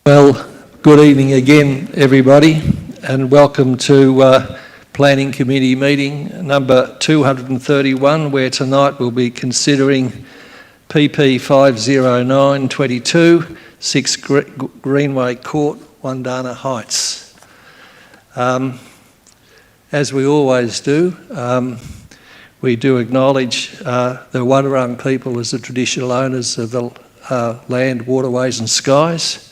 Well, good evening again, everybody, and welcome to Planning Committee meeting number 231, where tonight we'll be considering PP 50922, 6 Greenway Court, Wandana Heights. As we always do, we do acknowledge the Wurrung people as the traditional owners of the land, waterways and skies,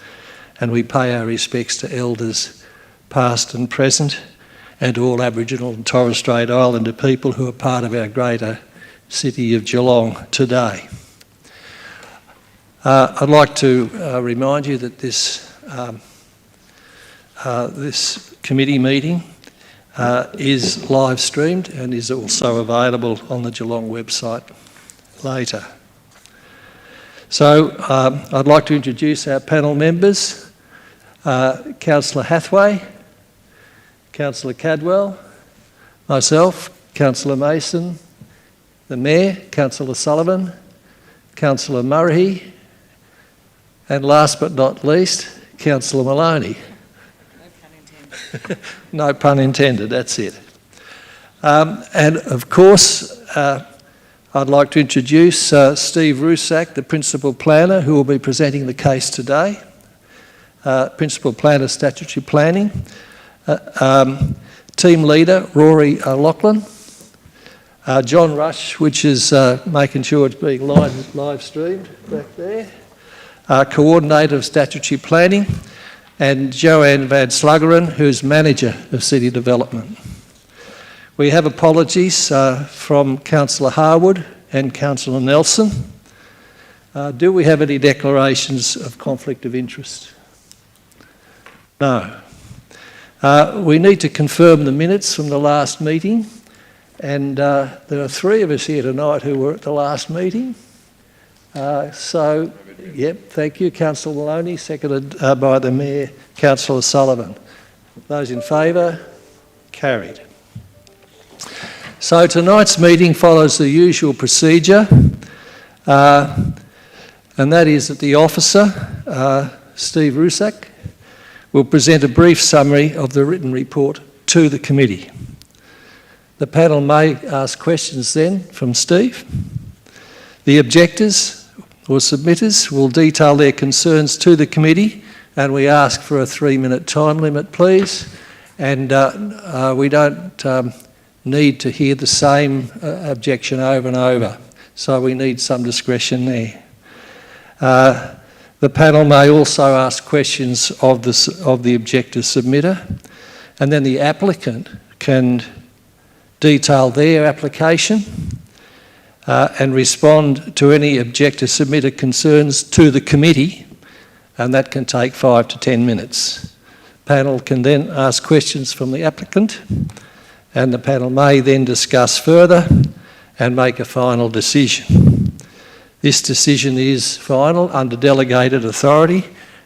and we pay our respects to elders past and present and to all Aboriginal and Torres Strait Islander people who are part of our greater city of Geelong today. I'd like to remind you that this committee meeting is live streamed and is also available on the Geelong website later. So I'd like to introduce our panel members, Councillor Hathaway, Councillor Cadwell, myself, Councillor Mason, the Mayor, Councillor Sullivan, Councillor Murray, and last but not least, Councillor Maloney. No pun intended, that's it. And of course, I'd like to introduce Steve Rusak, the Principal Planner, who will be presenting the case today. Principal Planner, Statutory Planning. Team Leader, Rory Lachlan. John Rush, which is making sure it's being live streamed back there. Coordinator of Statutory Planning. And Joanne Van Sluggeren, who's Manager of City Development. We have apologies from Councillor Harwood and Councillor Nelson. Do we have any declarations of conflict of interest? No. We need to confirm the minutes from the last meeting, and there are three of us here tonight who were at the last meeting. Yep, thank you, Councillor Maloney, seconded by the Mayor, Councillor Sullivan. Those in favour? Carried. So tonight's meeting follows the usual procedure, and that is that the officer, Steve Rusak, will present a brief summary of the written report to the committee. The panel may ask questions then from Steve. The objectors or submitters will detail their concerns to the committee, and we ask for a 3-minute time limit, please. And we don't need to hear the same objection over and over, so we need some discretion there. The panel may also ask questions of the objector submitter, and then the applicant can detail their application and respond to any objector submitter concerns to the committee, and that can take 5 to 10 minutes. Panel can then ask questions from the applicant, and the panel may then discuss further and make a final decision. This decision is final under delegated authority,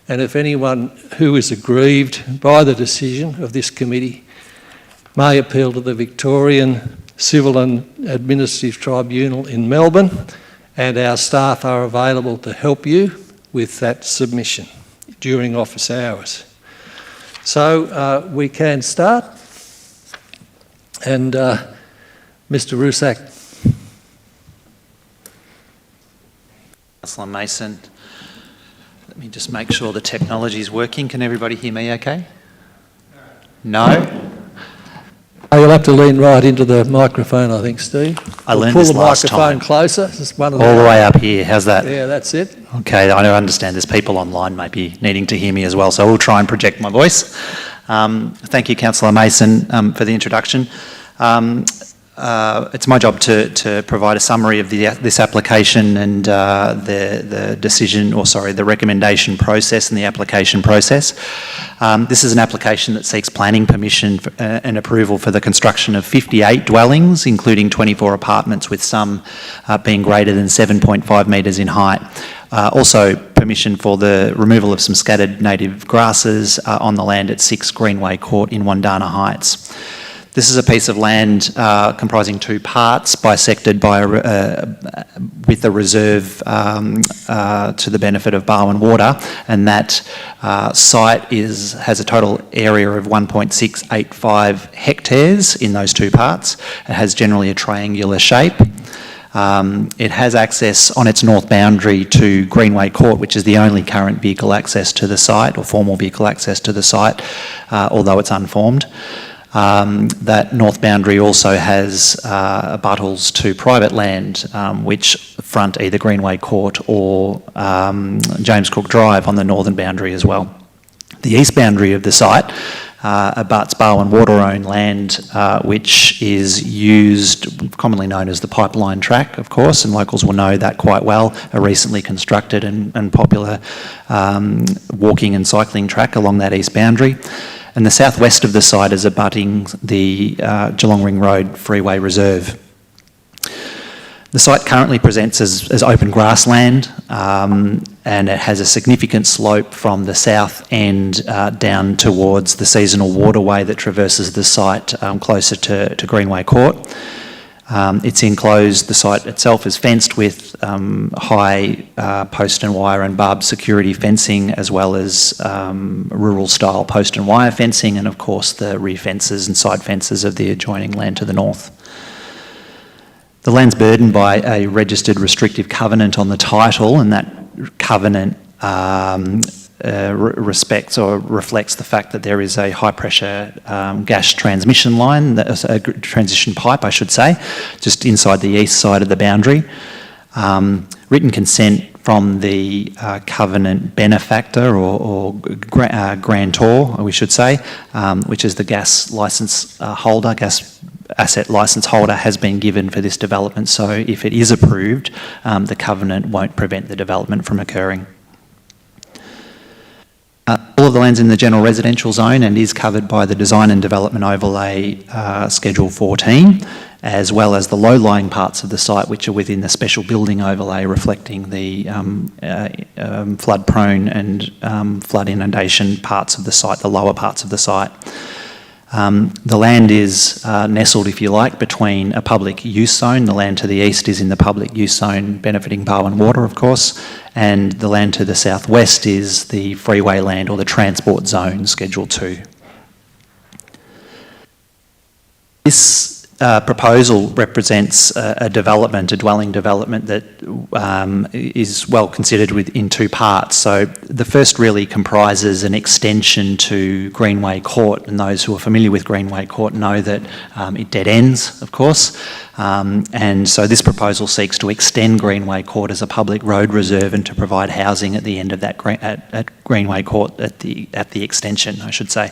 and if anyone who is aggrieved by the decision of this committee may appeal to the Victorian Civil and Administrative Tribunal in Melbourne, and our staff are available to help you with that submission during office hours. So we can start, and Mr. Rusak. Councillor Mason, let me just make sure the technology is working. Can everybody hear me okay? No? You'll have to lean right into the microphone, I think, Steve. I learned this last time. Pull the microphone closer. Just one of all the way up here. How's that? Yeah, that's it. Okay, I understand there's people online maybe needing to hear me as well, so we'll try and project my voice. Thank you, Councillor Mason, for the introduction. It's my job to provide a summary of this application and the decision, or sorry, the recommendation process and the application process. This is an application that seeks planning permission and approval for the construction of 58 dwellings, including 24 apartments, with some being greater than 7.5 metres in height. Also permission for the removal of some scattered native grasses on the land at 6 Greenway Court in Wandana Heights. This is a piece of land comprising two parts, bisected by with a reserve to the benefit of Barwon Water, and that site has a total area of 1.685 hectares in those two parts. It has generally a triangular shape. It has access on its north boundary to Greenway Court, which is the only current vehicle access to the site, or formal vehicle access to the site, although it's unformed. That north boundary also has abuttals to private land, which front either Greenway Court or James Cook Drive on the northern boundary as well. The east boundary of the site abuts Barwon Water-owned land, which is used, commonly known as the pipeline track, of course, and locals will know that quite well, a recently constructed and popular walking and cycling track along that east boundary. And the southwest of the site is abutting the Geelong Ring Road Freeway Reserve. The site currently presents as open grassland, and it has a significant slope from the south end down towards the seasonal waterway that traverses the site closer to Greenway Court. It's enclosed, the site itself is fenced with high post and wire and barbed security fencing, as well as rural style post and wire fencing, and of course the rear fences and side fences of the adjoining land to the north. The land's burdened by a registered restrictive covenant on the title, and that covenant respects or reflects the fact that there is a high pressure gas transmission line, a transition pipe I should say, just inside the east side of the boundary. Written consent from the covenant benefactor or grantor, we should say, which is the gas licence holder, gas asset licence holder, has been given for this development. So if it is approved, the covenant won't prevent the development from occurring. All of the land's in the general residential zone and is covered by the Design and Development Overlay Schedule 14, as well as the low-lying parts of the site which are within the Special Building Overlay, reflecting the flood-prone and flood inundation parts of the site, the lower parts of the site. The land is nestled, if you like, between a public use zone. The land to the east is in the public use zone benefiting Barwon Water, of course, and the land to the southwest is the freeway land or the transport zone, Schedule 2. This proposal represents a dwelling development that is well considered in two parts. So the first really comprises an extension to Greenway Court, and those who are familiar with Greenway Court know that it dead ends, of course. And so this proposal seeks to extend Greenway Court as a public road reserve and to provide housing at the end of that at Greenway Court at the extension, I should say.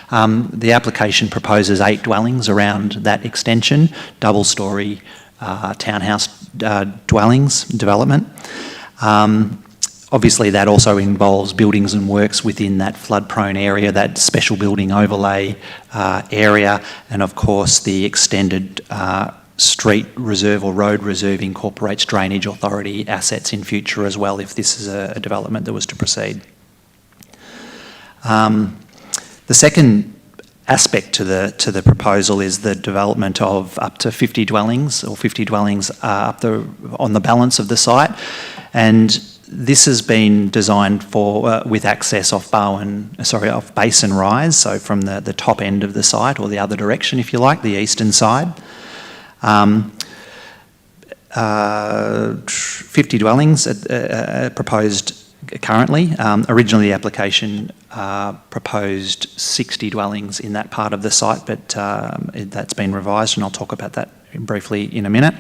The application proposes 8 dwellings around that extension, double-storey townhouse development. Obviously that also involves buildings and works within that flood-prone area, that special building overlay area, and of course the extended street reserve or road reserve incorporates drainage authority assets in future as well if this is a development that was to proceed. The second aspect to the proposal is the development of up to 50 dwellings or 50 dwellings on the balance of the site, and this has been designed for with access off Basin Rise, so from the top end of the site or the other direction, if you like, the eastern side. 50 dwellings proposed currently. Originally the application proposed 60 dwellings in that part of the site, but that's been revised and I'll talk about that briefly in a minute.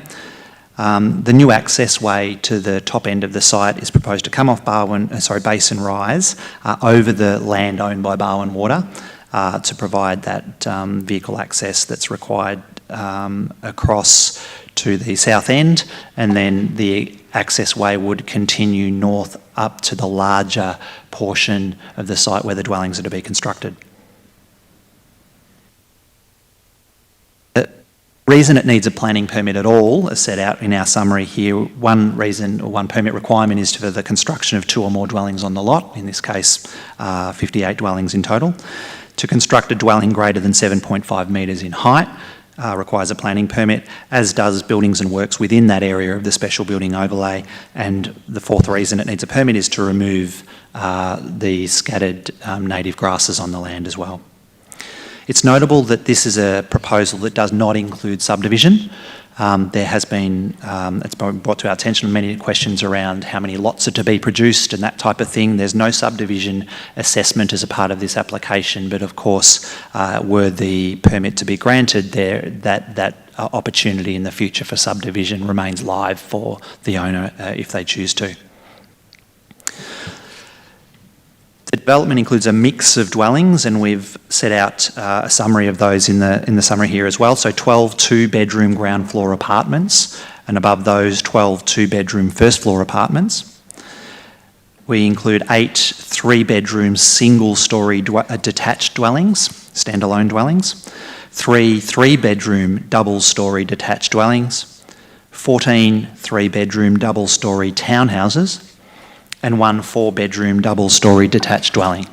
The new access way to the top end of the site is proposed to come off Basin Rise over the land owned by Barwon Water to provide that vehicle access that's required across to the south end, and then the access way would continue north up to the larger portion of the site where the dwellings are to be constructed. The reason it needs a planning permit at all is set out in our summary here. One reason or one permit requirement is for the construction of 2 or more dwellings on the lot, in this case 58 dwellings in total. To construct a dwelling greater than 7.5 metres in height requires a planning permit, as does buildings and works within that area of the special building overlay. And the fourth reason it needs a permit is to remove the scattered native grasses on the land as well. It's notable that this is a proposal that does not include subdivision. There has been, it's been brought to our attention many questions around how many lots are to be produced and that type of thing. There's no subdivision assessment as a part of this application, but of course, were the permit to be granted, that opportunity in the future for subdivision remains live for the owner if they choose to. The development includes a mix of dwellings, and we've set out a summary of those in the summary here as well. So 12 two-bedroom ground floor apartments, and above those 12 two-bedroom first floor apartments. We include 8 three-bedroom single-storey detached dwellings, standalone dwellings, 3 three-bedroom double-storey detached dwellings, 14 three-bedroom double-storey townhouses, and 1 4-bedroom double-storey detached dwelling.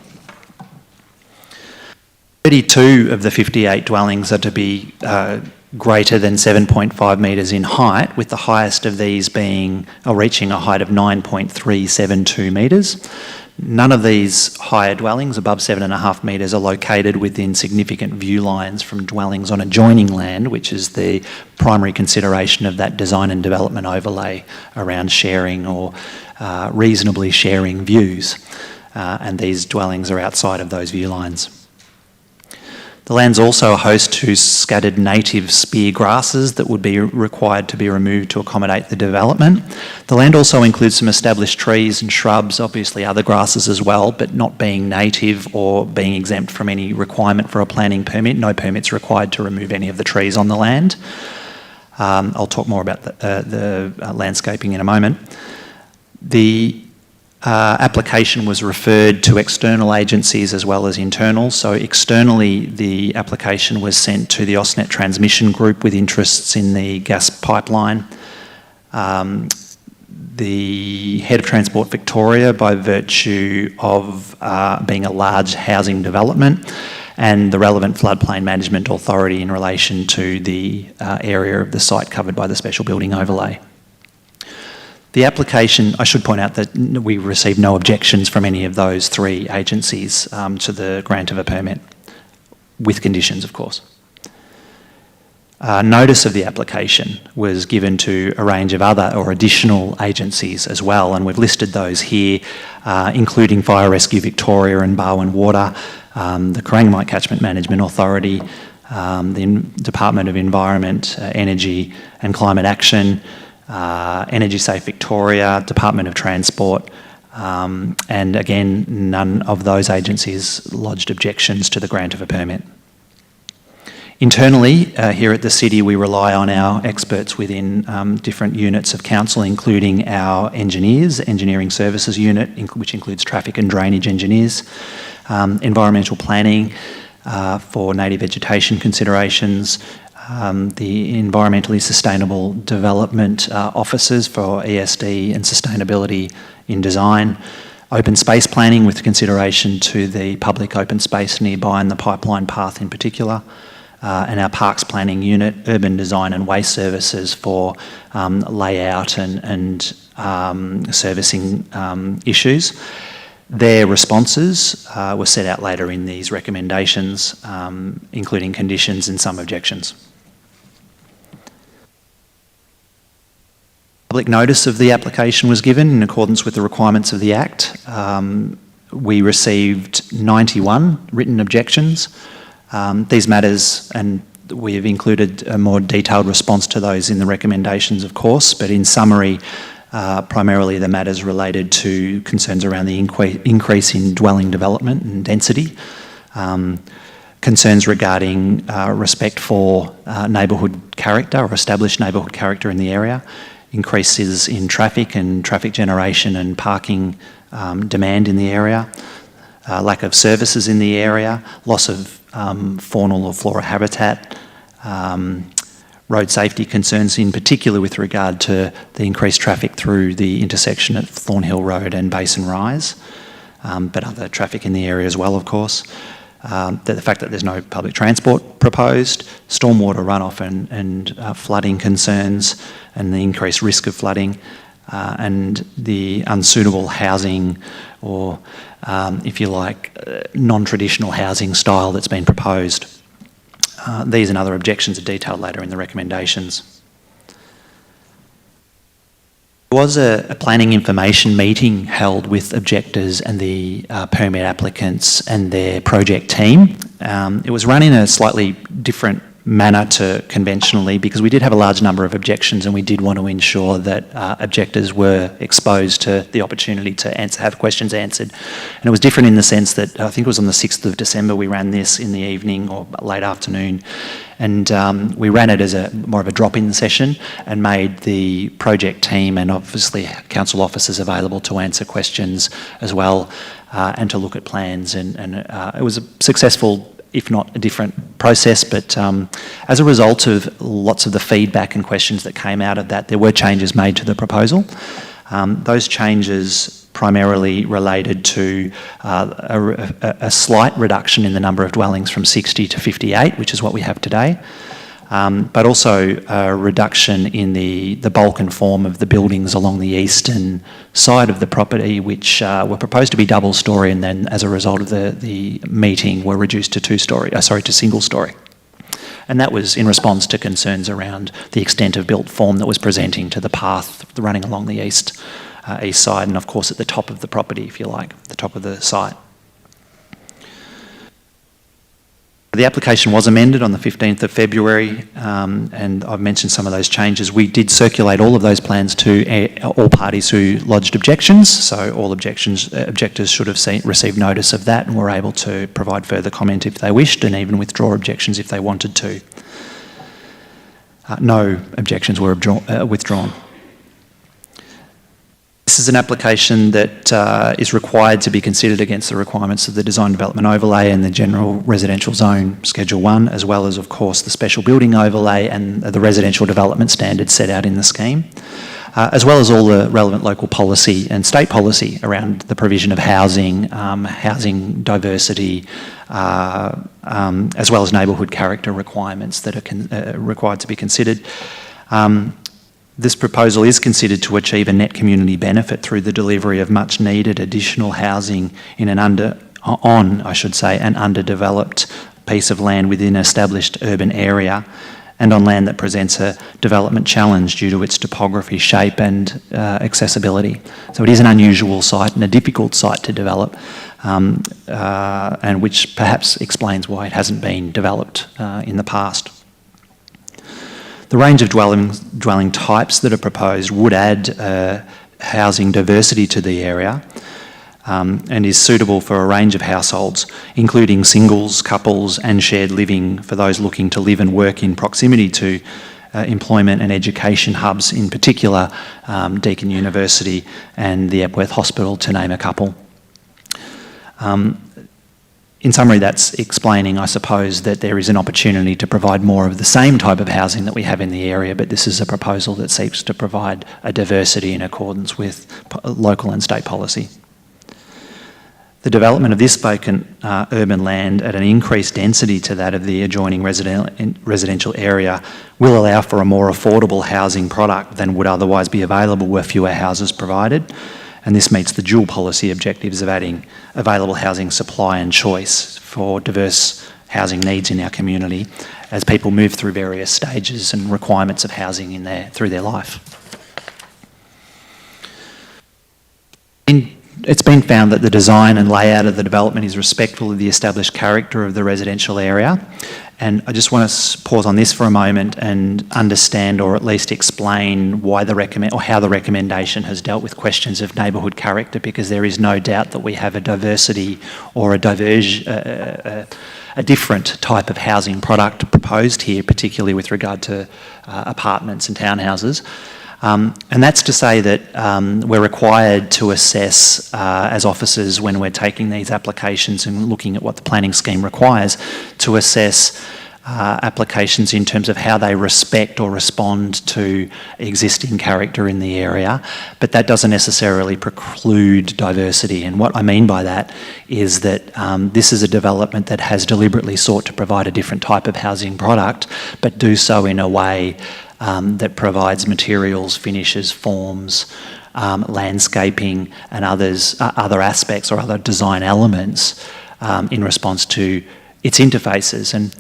32 of the 58 dwellings are to be greater than 7.5 metres in height, with the highest of these reaching a height of 9.372 metres. None of these higher dwellings above 7.5 metres are located within significant view lines from dwellings on adjoining land, which is the primary consideration of that design and development overlay around sharing or reasonably sharing views. And these dwellings are outside of those view lines. The land's also a host to scattered native spear grasses that would be required to be removed to accommodate the development. The land also includes some established trees and shrubs, obviously other grasses as well, but not being native or being exempt from any requirement for a planning permit. No permit's required to remove any of the trees on the land. I'll talk more about the landscaping in a moment. The application was referred to external agencies as well as internal. So externally, the application was sent to the AusNet Transmission Group with interests in the gas pipeline. The Head of Transport Victoria, by virtue of being a large housing development, and the relevant floodplain management authority in relation to the area of the site covered by the special building overlay. The application, I should point out that we received no objections from any of those 3 agencies to the grant of a permit, with conditions, of course. Notice of the application was given to a range of other or additional agencies as well, and we've listed those here, including Fire Rescue Victoria and Barwon Water, the Corangamite Catchment Management Authority, the Department of Environment, Energy and Climate Action, Energy Safe Victoria, Department of Transport, and again, none of those agencies lodged objections to the grant of a permit. Internally, here at the City, we rely on our experts within different units of council, including our engineers, Engineering Services Unit, which includes traffic and drainage engineers, environmental planning for native vegetation considerations, the environmentally sustainable development officers for ESD and sustainability in design, open space planning with consideration to the public open space nearby and the pipeline path in particular, and our parks planning unit, urban design and waste services for layout and servicing issues. Their responses were set out later in these recommendations, including conditions and some objections. Public notice of the application was given in accordance with the requirements of the Act. We received 91 written objections. These matters, and we have included a more detailed response to those in the recommendations, of course, but in summary, primarily the matters related to concerns around the increase in dwelling development and density, concerns regarding respect for neighbourhood character or established neighbourhood character in the area, increases in traffic and traffic generation and parking demand in the area, lack of services in the area, loss of faunal or flora habitat, road safety concerns in particular with regard to the increased traffic through the intersection at Thornhill Road and Basin Rise, but other traffic in the area as well, of course. the fact that there's no public transport proposed, stormwater runoff and flooding concerns and the increased risk of flooding, and the unsuitable housing or, if you like, non-traditional housing style that's been proposed. These and other objections are detailed later in the recommendations. There was a planning information meeting held with objectors and the permit applicants and their project team. It was run in a slightly different manner to conventionally because we did have a large number of objections and we did want to ensure that objectors were exposed to the opportunity to have questions answered. And it was different in the sense that I think it was on the 6th of December we ran this in the evening or late afternoon, and we ran it as more of a drop-in session and made the project team and obviously council officers available to answer questions as well and to look at plans, and it was a successful, if not a different process, but as a result of lots of the feedback and questions that came out of that, there were changes made to the proposal. Those changes primarily related to a slight reduction in the number of dwellings from 60 to 58, which is what we have today, but also a reduction in the bulk and form of the buildings along the eastern side of the property, which were proposed to be double storey, and then as a result of the meeting were reduced to single storey. And that was in response to concerns around the extent of built form that was presenting to the path running along the east side, and of course at the top of the property, if you like, the top of the site. The application was amended on the 15th of February, and I've mentioned some of those changes. We did circulate all of those plans to all parties who lodged objections, so all objectors should have received notice of that and were able to provide further comment if they wished, and even withdraw objections if they wanted to. No objections were withdrawn. This is an application that is required to be considered against the requirements of the Design Development Overlay and the General Residential Zone Schedule 1, as well as, of course, the Special Building Overlay and the residential development standards set out in the scheme, as well as all the relevant local policy and state policy around the provision of housing, housing diversity, as well as neighbourhood character requirements that are required to be considered. This proposal is considered to achieve a net community benefit through the delivery of much needed additional housing in an underdeveloped piece of land within an established urban area, and on land that presents a development challenge due to its topography, shape and accessibility. So it is an unusual site and a difficult site to develop, and which perhaps explains why it hasn't been developed in the past. The range of dwelling types that are proposed would add housing diversity to the area, and is suitable for a range of households, including singles, couples and shared living for those looking to live and work in proximity to employment and education hubs, in particular Deakin University and the Epworth Hospital, to name a couple. In summary, that's explaining, I suppose, that there is an opportunity to provide more of the same type of housing that we have in the area, but this is a proposal that seeks to provide a diversity in accordance with local and state policy. The development of this vacant urban land at an increased density to that of the adjoining residential area will allow for a more affordable housing product than would otherwise be available were fewer houses provided. And this meets the dual policy objectives of adding available housing supply and choice for diverse housing needs in our community as people move through various stages and requirements of housing through their life. It's been found that the design and layout of the development is respectful of the established character of the residential area. And I just want to pause on this for a moment and understand, or at least explain, why how the recommendation has dealt with questions of neighbourhood character, because there is no doubt that we have a diversity or a different type of housing product proposed here, particularly with regard to apartments and townhouses. And that's to say that we're required to assess as officers, when we're taking these applications and looking at what the planning scheme requires, to assess applications in terms of how they respect or respond to existing character in the area, but that doesn't necessarily preclude diversity. And what I mean by that is that this is a development that has deliberately sought to provide a different type of housing product, but do so in a way that provides materials, finishes, forms, landscaping and other aspects or other design elements in response to its interfaces. And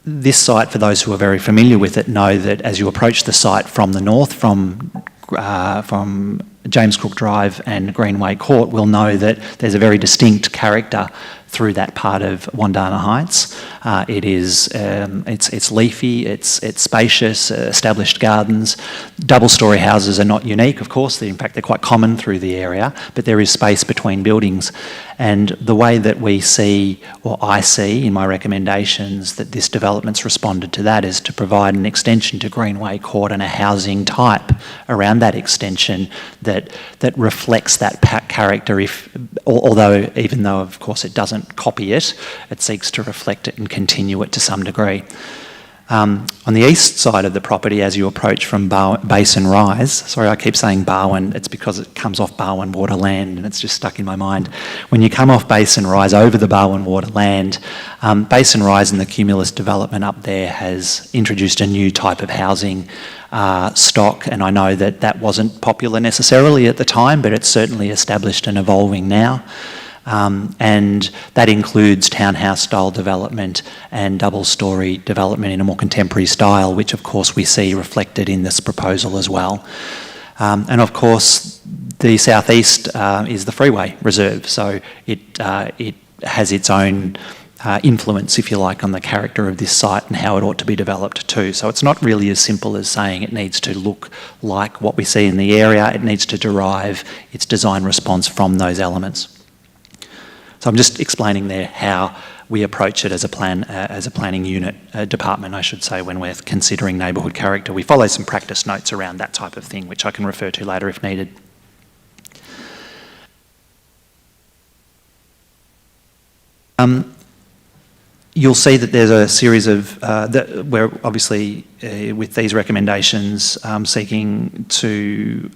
this site, for those who are very familiar with it, know that as you approach the site from the north, from James Cook Drive and Greenway Court, will know that there's a very distinct character through that part of Wandana Heights. It's leafy, it's spacious, established gardens. Double-storey houses are not unique, of course. In fact, they're quite common through the area, but there is space between buildings. And the way that we see, or I see in my recommendations, that this development's responded to that is to provide an extension to Greenway Court and a housing type around that extension that reflects that character, although even though, of course, it doesn't copy it, it seeks to reflect it and continue it to some degree. On the east side of the property, as you approach from Basin Rise, sorry I keep saying Barwon, it's because it comes off Barwon Water Land and it's just stuck in my mind. When you come off Basin Rise over the Barwon Water Land, Basin Rise and the Cumulus development up there has introduced a new type of housing stock, and I know that that wasn't popular necessarily at the time, but it's certainly established and evolving now. And that includes townhouse style development and double-storey development in a more contemporary style, which of course we see reflected in this proposal as well. And of course the southeast is the freeway reserve, so it has its own influence, if you like, on the character of this site and how it ought to be developed too. So it's not really as simple as saying it needs to look like what we see in the area. It needs to derive its design response from those elements. So I'm just explaining there how we approach it as a planning unit, department, I should say, when we're considering neighbourhood character. We follow some practice notes around that type of thing, which I can refer to later if needed. You'll see that there's a series of, we're obviously with these recommendations seeking to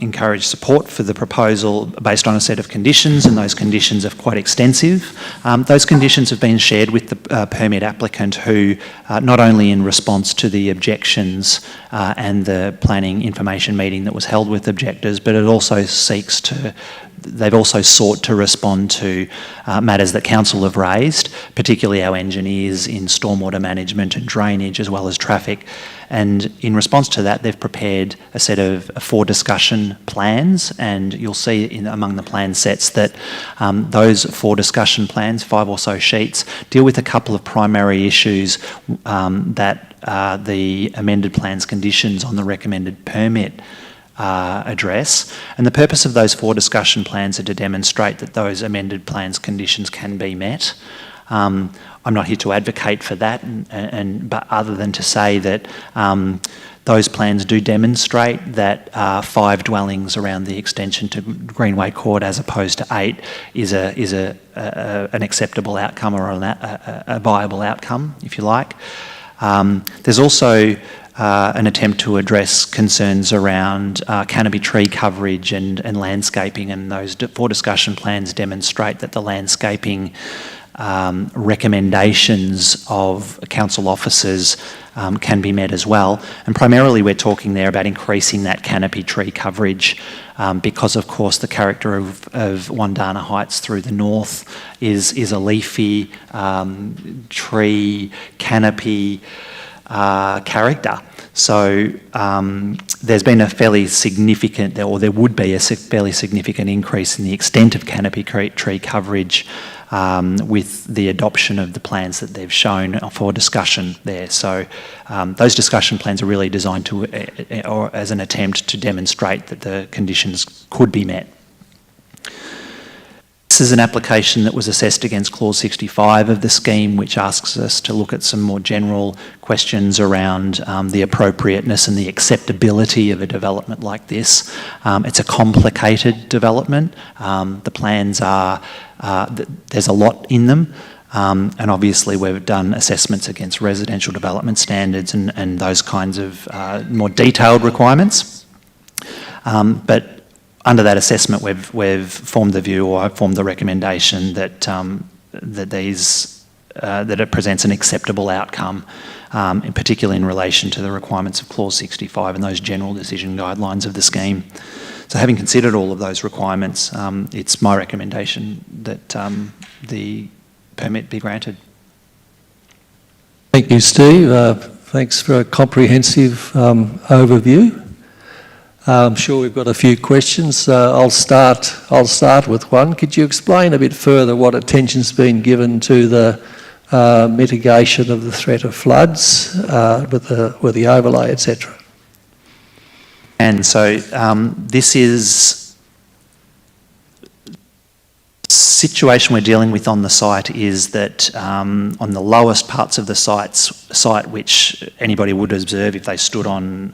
encourage support for the proposal based on a set of conditions, and those conditions are quite extensive. Those conditions have been shared with the permit applicant, who not only in response to the objections and the planning information meeting that was held with objectors, but it also seeks to they've also sought to respond to matters that council have raised, particularly our engineers in stormwater management and drainage, as well as traffic. And in response to that, they've prepared a set of 4 discussion plans, and you'll see among the plan sets that those 4 discussion plans, 5 or so sheets, deal with a couple of primary issues that the amended plans conditions on the recommended permit address. And the purpose of those 4 discussion plans are to demonstrate that those amended plans conditions can be met. I'm not here to advocate for that, but other than to say that those plans do demonstrate that 5 dwellings around the extension to Greenway Court as opposed to 8 is an acceptable outcome, or a viable outcome, if you like. There's also an attempt to address concerns around canopy tree coverage and landscaping, and those 4 discussion plans demonstrate that the landscaping recommendations of council officers can be met as well. And primarily we're talking there about increasing that canopy tree coverage because of course the character of Wandana Heights through the north is a leafy tree canopy character. So there's been a fairly significant, or there would be a fairly significant increase in the extent of canopy tree coverage with the adoption of the plans that they've shown for discussion there. So those discussion plans are really designed to, or as an attempt to demonstrate that the conditions could be met. This is an application that was assessed against Clause 65 of the scheme, which asks us to look at some more general questions around the appropriateness and the acceptability of a development like this. It's a complicated development. The plans are, there's a lot in them. And obviously we've done assessments against residential development standards and those kinds of more detailed requirements. But under that assessment, we've formed the view, or I've formed the recommendation that that it presents an acceptable outcome, in particular in relation to the requirements of Clause 65 and those general decision guidelines of the scheme. So having considered all of those requirements, it's my recommendation that the permit be granted. Thank you, Steve. Thanks for a comprehensive overview. I'm sure we've got a few questions. I'll start with one. Could you explain a bit further what attention's been given to the mitigation of the threat of floods with the overlay, etc.? And so this is situation we're dealing with on the site is that on the lowest parts of the site, which anybody would observe if they stood on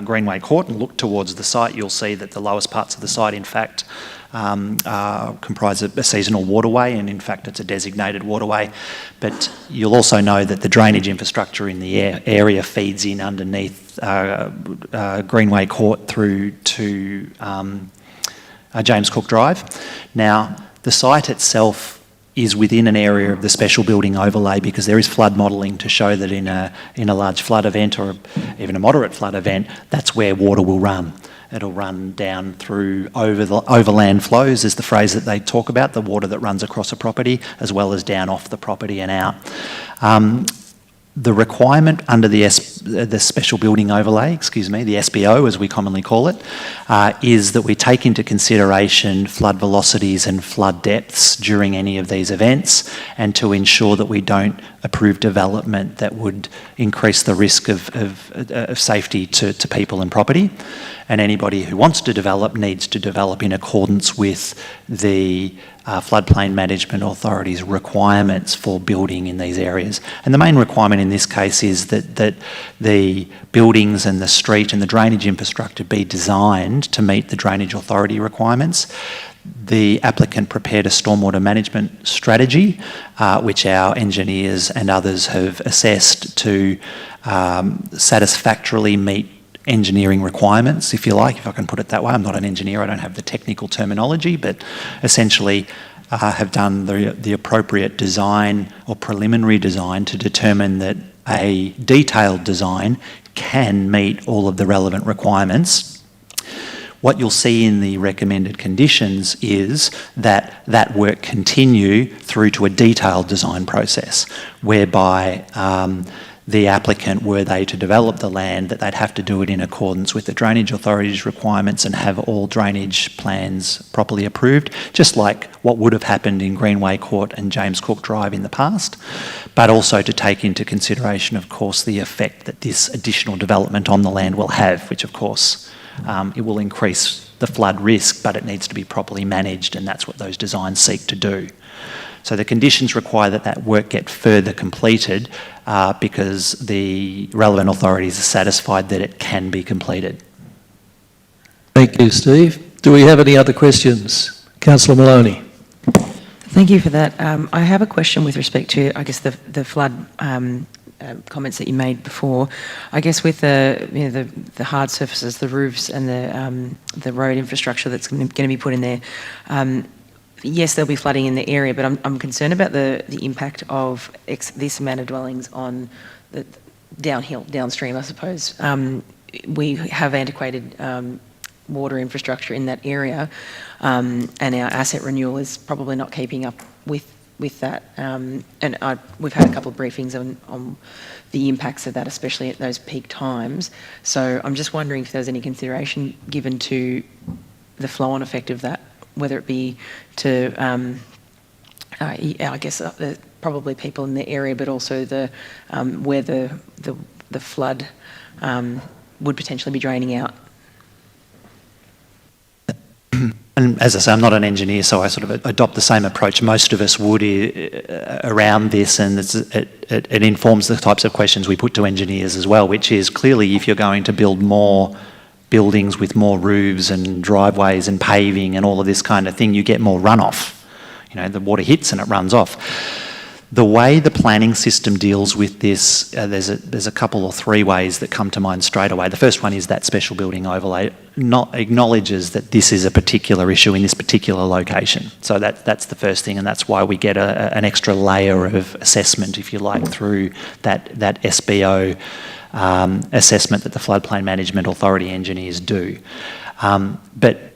Greenway Court and looked towards the site, you'll see that the lowest parts of the site, in fact, comprise a seasonal waterway, and in fact it's a designated waterway. But you'll also know that the drainage infrastructure in the area feeds in underneath Greenway Court through to James Cook Drive. Now, the site itself is within an area of the special building overlay because there is flood modelling to show that in a large flood event or even a moderate flood event, that's where water will run. It'll run down through overland flows is the phrase that they talk about, the water that runs across a property, as well as down off the property and out. The requirement under the special building overlay, the SBO as we commonly call it, is that we take into consideration flood velocities and flood depths during any of these events, and to ensure that we don't approve development that would increase the risk of safety to people and property. And anybody who wants to develop needs to develop in accordance with the Floodplain Management Authority's requirements for building in these areas. And the main requirement in this case is that the buildings and the street and the drainage infrastructure be designed to meet the Drainage Authority requirements. The applicant prepared a stormwater management strategy, which our engineers and others have assessed to satisfactorily meet engineering requirements, if you like, if I can put it that way. I'm not an engineer, I don't have the technical terminology, but essentially have done the appropriate design or preliminary design to determine that a detailed design can meet all of the relevant requirements. What you'll see in the recommended conditions is that that work continue through to a detailed design process, whereby the applicant, were they to develop the land, that they'd have to do it in accordance with the Drainage Authority's requirements and have all drainage plans properly approved, just like what would have happened in Greenway Court and James Cook Drive in the past, but also to take into consideration, of course, the effect that this additional development on the land will have, which, of course, it will increase the flood risk, but it needs to be properly managed, and that's what those designs seek to do. So the conditions require that that work get further completed because the relevant authorities are satisfied that it can be completed. Thank you, Steve. Do we have any other questions? Councillor Maloney. Thank you for that. I have a question with respect to, I guess, the flood comments that you made before. I guess with the hard surfaces, the roofs and the road infrastructure that's going to be put in there, yes, there'll be flooding in the area, but I'm concerned about the impact of this amount of dwellings on the downstream, I suppose. We have antiquated water infrastructure in that area, and our asset renewal is probably not keeping up with that. We've had a couple of briefings on the impacts of that, especially at those peak times. So I'm just wondering if there's any consideration given to the flow-on effect of that, whether it be to, I guess, probably people in the area, but also where the flood would potentially be draining out. And as I say, I'm not an engineer, so I sort of adopt the same approach most of us would around this, and it informs the types of questions we put to engineers as well, which is clearly if you're going to build more buildings with more roofs and driveways and paving and all of this kind of thing, you get more runoff. You know, the water hits and it runs off. The way the planning system deals with this, there's a couple or three ways that come to mind straight away. The first one is that special building overlay acknowledges that this is a particular issue in this particular location. So that's the first thing, and that's why we get an extra layer of assessment, if you like, through that SBO assessment that the Floodplain Management Authority engineers do. But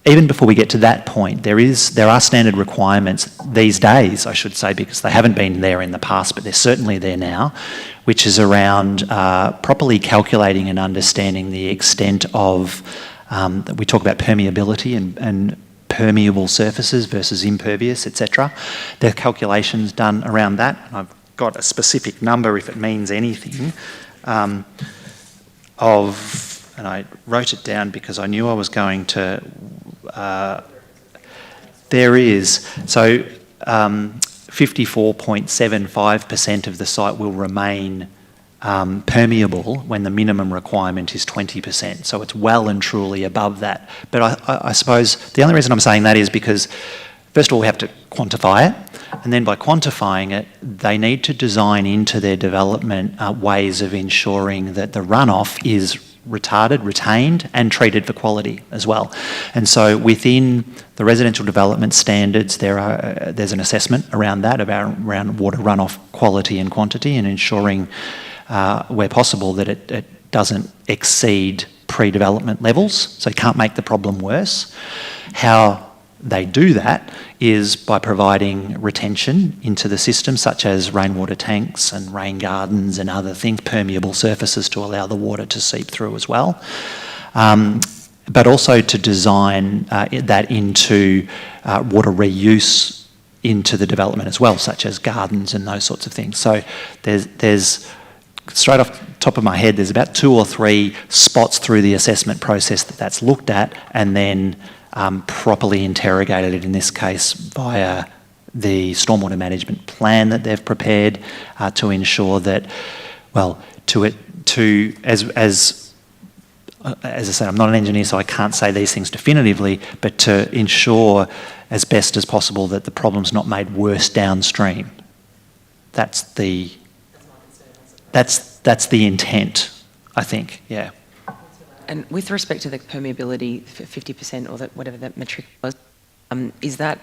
even before we get to that point, there are standard requirements these days, I should say, because they haven't been there in the past, but they're certainly there now, which is around properly calculating and understanding the extent of, we talk about permeability and permeable surfaces versus impervious, etc. There are calculations done around that, and I've got a specific number, if it means anything, and I wrote it down because I knew I was going to. There is. So 54.75% of the site will remain permeable when the minimum requirement is 20%. So it's well and truly above that. But I suppose the only reason I'm saying that is because, first of all, we have to quantify it. And then by quantifying it, they need to design into their development ways of ensuring that the runoff is retarded, retained, and treated for quality as well. And so within the residential development standards, there's an assessment around that, around water runoff quality and quantity, and ensuring where possible that it doesn't exceed pre-development levels, so it can't make the problem worse. How they do that is by providing retention into the system, such as rainwater tanks and rain gardens and other things, permeable surfaces to allow the water to seep through as well. But also to design that into water reuse into the development as well, such as gardens and those sorts of things. So there's straight off the top of my head, there's about 2 or 3 spots through the assessment process that's looked at and then properly interrogated, in this case via the stormwater management plan that they've prepared to ensure that, well, as I said, I'm not an engineer, so I can't say these things definitively, but to ensure as best as possible that the problem's not made worse downstream. That's the intent, I think, yeah. And with respect to the permeability, 50% or whatever that metric was, is that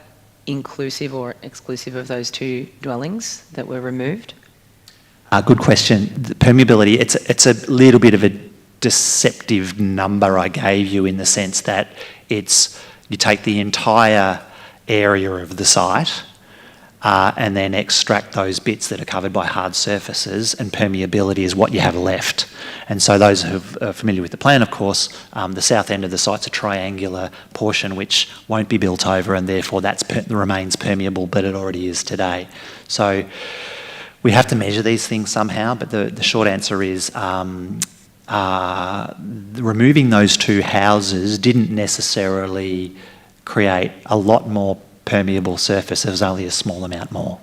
inclusive or exclusive of those 2 dwellings that were removed? Good question. The permeability, it's a little bit of a deceptive number I gave you, in the sense that you take the entire area of the site and then extract those bits that are covered by hard surfaces, and permeability is what you have left. And so those who are familiar with the plan, of course, the south end of the site's a triangular portion which won't be built over, and therefore that remains permeable, but it already is today. So we have to measure these things somehow, but the short answer is removing those 2 houses didn't necessarily create a lot more permeable surface. It was only a small amount more.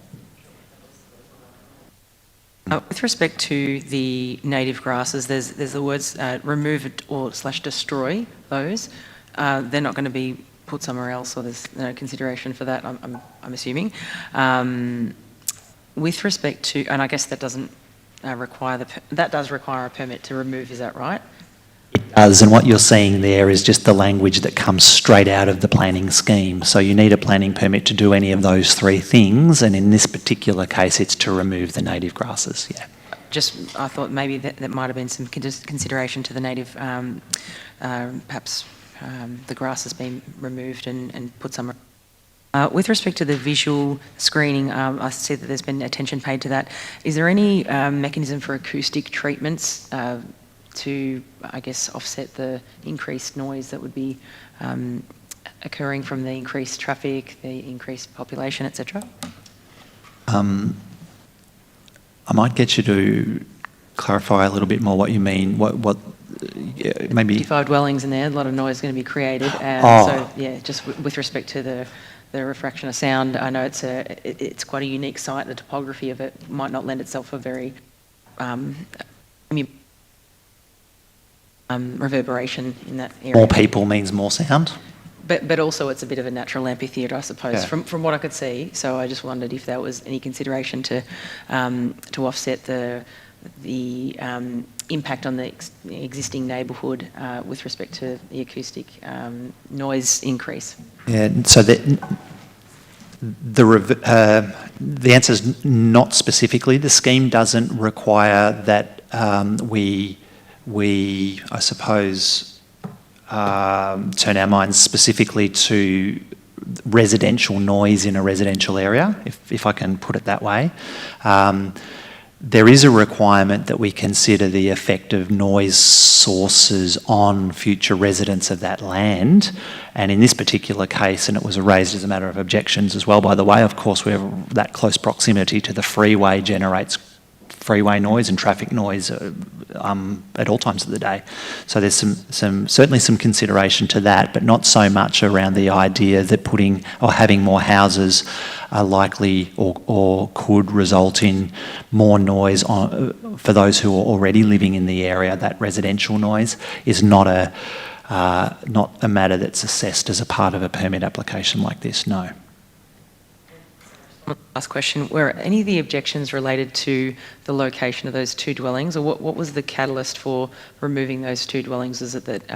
With respect to the native grasses, there's the words remove or / destroy those. They're not going to be put somewhere else, or there's no consideration for that, I'm assuming. With respect to, and I guess that doesn't that does require a permit to remove, is that right? It does, and what you're seeing there is just the language that comes straight out of the planning scheme. So you need a planning permit to do any of those 3 things, and in this particular case it's to remove the native grasses, yeah. I thought maybe that might have been some consideration to the native, perhaps the grass has been removed and put somewhere. With respect to the visual screening, I see that there's been attention paid to that. Is there any mechanism for acoustic treatments to, I guess, offset the increased noise that would be occurring from the increased traffic, the increased population, etc.? I might get you to clarify a little bit more what you mean. What maybe 55 dwellings in there, a lot of noise is going to be created. So yeah, just with respect to the refraction of sound, I know it's quite a unique site. The topography of it might not lend itself for very reverberation in that area. More people means more sound? But also it's a bit of a natural amphitheatre, I suppose, Yeah. from what I could see. So I just wondered if that was any consideration to offset the impact on the existing neighbourhood with respect to the acoustic noise increase. Yeah, so the answer is not specifically. The scheme doesn't require that we, I suppose, turn our minds specifically to residential noise in a residential area, if I can put it that way. There is a requirement that we consider the effect of noise sources on future residents of that land. And in this particular case, and it was raised as a matter of objections as well, by the way, of course, that close proximity to the freeway generates freeway noise and traffic noise at all times of the day. So there's certainly some consideration to that, but not so much around the idea that putting or having more houses are likely or could result in more noise for those who are already living in the area. That residential noise is not a matter that's assessed as a part of a permit application like this, no. Last question, were any of the objections related to the location of those two dwellings, or what was the catalyst for removing those two dwellings? Is it that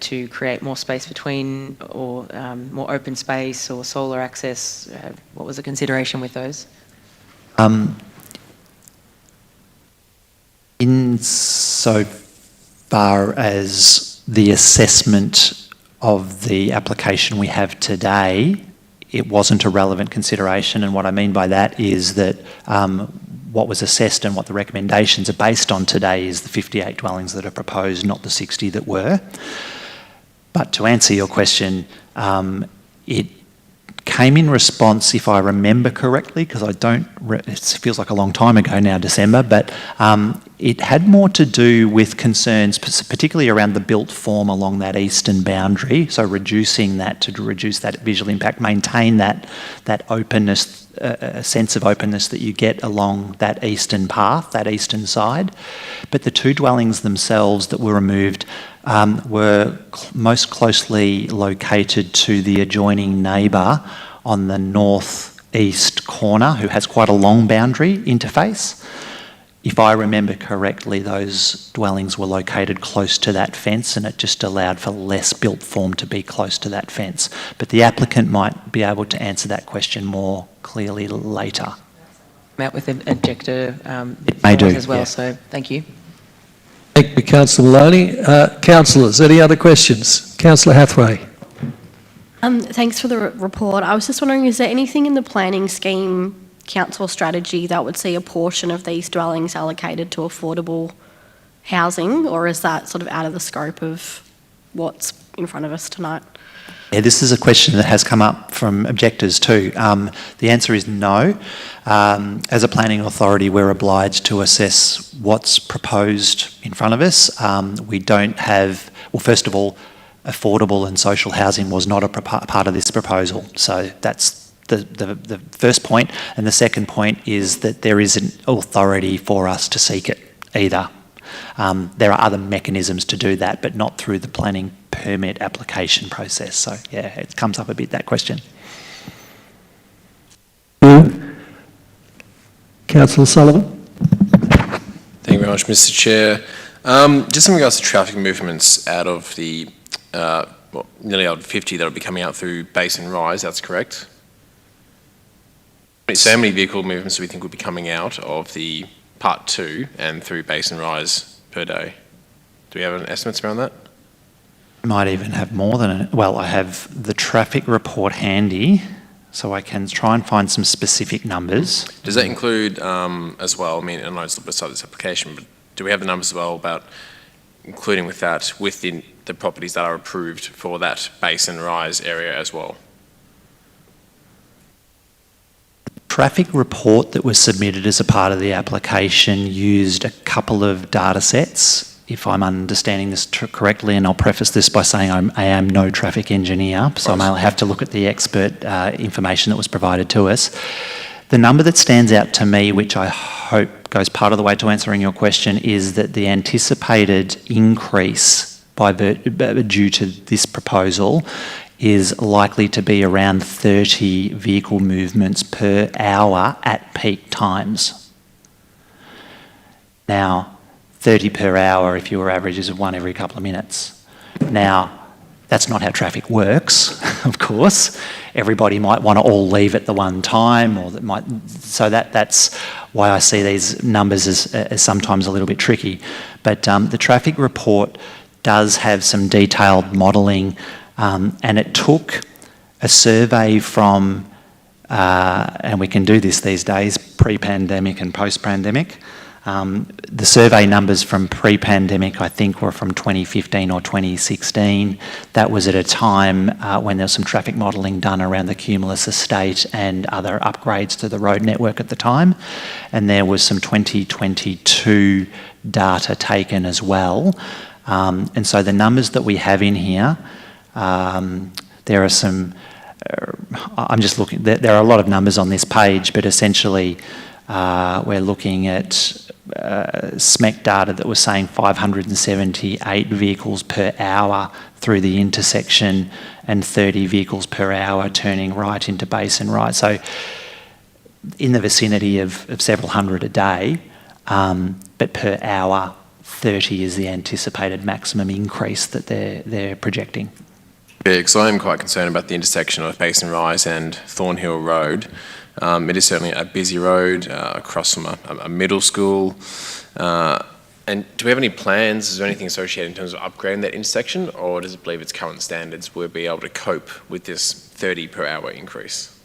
to create more space between, or more open space, or solar access? What was the consideration with those? In so far as the assessment of the application we have today, it wasn't a relevant consideration, and what I mean by that is that what was assessed and what the recommendations are based on today is the 58 dwellings that are proposed, not the 60 that were. But to answer your question, it came in response, if I remember correctly, because it feels like a long time ago now, December, but it had more to do with concerns, particularly around the built form along that eastern boundary, so reducing that to reduce that visual impact, maintain that openness, a sense of openness that you get along that eastern path, that eastern side. But the two dwellings themselves that were removed were most closely located to the adjoining neighbour on the north-east corner, who has quite a long boundary interface. If I remember correctly, those dwellings were located close to that fence, and it just allowed for less built form to be close to that fence. But the applicant might be able to answer that question more clearly later. Out with an objector May do, as well, yeah. so thank you. Thank you, Councillor Maloney. Councillors, any other questions? Councillor Hathaway. Thanks for the report. I was just wondering, is there anything in the planning scheme council strategy that would see a portion of these dwellings allocated to affordable housing, or is that sort of out of the scope of what's in front of us tonight? Yeah, this is a question that has come up from objectors too. The answer is no. As a planning authority, we're obliged to assess what's proposed in front of us. We don't have, well, first of all, affordable and social housing was not a part of this proposal. So that's the first point. And the second point is that there isn't authority for us to seek it either. There are other mechanisms to do that, but not through the planning permit application process. So yeah, it comes up a bit, that question. Councillor Sullivan. Thank you very much, Mr. Chair. Just in regards to traffic movements out of the nearly out of 50 that will be coming out through Basin Rise, that's correct? So how many vehicle movements do we think will be coming out of the Part 2 and through Basin Rise per day? Do we have an estimates around that? Might even have more than well, I have the traffic report handy, so I can try and find some specific numbers. Does that include as well, I mean, I know it's not beside this application, but do we have the numbers as well about including with that within the properties that are approved for that Basin Rise area as well? Traffic report that was submitted as a part of the application used a couple of data sets, if I'm understanding this correctly, and I'll preface this by saying I am no traffic engineer, so I may have to look at the expert information that was provided to us. The number that stands out to me, which I hope goes part of the way to answering your question, is that the anticipated increase due to this proposal is likely to be around 30 vehicle movements per hour at peak times. Now, 30 per hour, if your average is one every couple of minutes. Now, that's not how traffic works, of course. Everybody might want to all leave at the one time, or that's why I see these numbers as sometimes a little bit tricky. But the traffic report does have some detailed modelling, and it took a survey from, and we can do this these days, pre-pandemic and post-pandemic. The survey numbers from pre-pandemic, I think, were from 2015 or 2016. That was at a time when there was some traffic modelling done around the Cumulus estate and other upgrades to the road network at the time. And there was some 2022 data taken as well. And so the numbers that we have in here, there are some, I'm just looking, there are a lot of numbers on this page, but essentially we're looking at SMEC data that was saying 578 vehicles per hour through the intersection and 30 vehicles per hour turning right into Basin Right. So in the vicinity of several hundred a day, but per hour, 30 is the anticipated maximum increase that they're projecting. Yeah, because I am quite concerned about the intersection of Basin Rise and Thornhill Road. It is certainly a busy road across from a middle school. And do we have any plans, is there anything associated in terms of upgrading that intersection, or does it believe its current standards will be able to cope with this 30 per hour increase?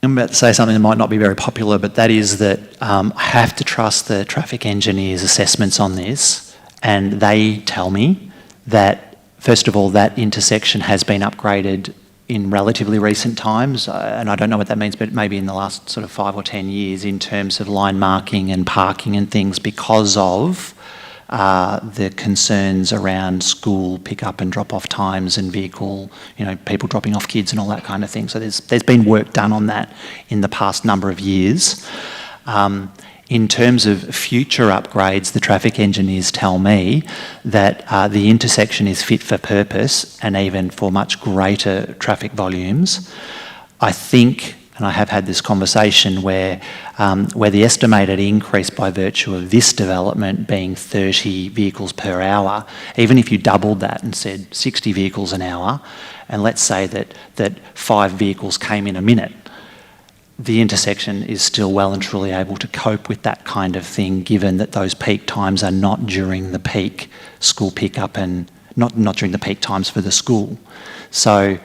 I'm about to say something that might not be very popular, but that is that I have to trust the traffic engineer's assessments on this, and they tell me that, first of all, that intersection has been upgraded in relatively recent times, and I don't know what that means, but maybe in the last sort of 5 or 10 years in terms of line marking and parking and things because of the concerns around school pick-up and drop-off times and vehicle, people dropping off kids and all that kind of thing. So there's been work done on that in the past number of years. In terms of future upgrades, the traffic engineers tell me that the intersection is fit for purpose and even for much greater traffic volumes. I think, and I have had this conversation, where the estimated increase by virtue of this development being 30 vehicles per hour, even if you doubled that and said 60 vehicles an hour, and let's say that 5 vehicles came in a minute, the intersection is still well and truly able to cope with that kind of thing, given that those peak times are not during the peak school pickup and not during the peak times for the school. So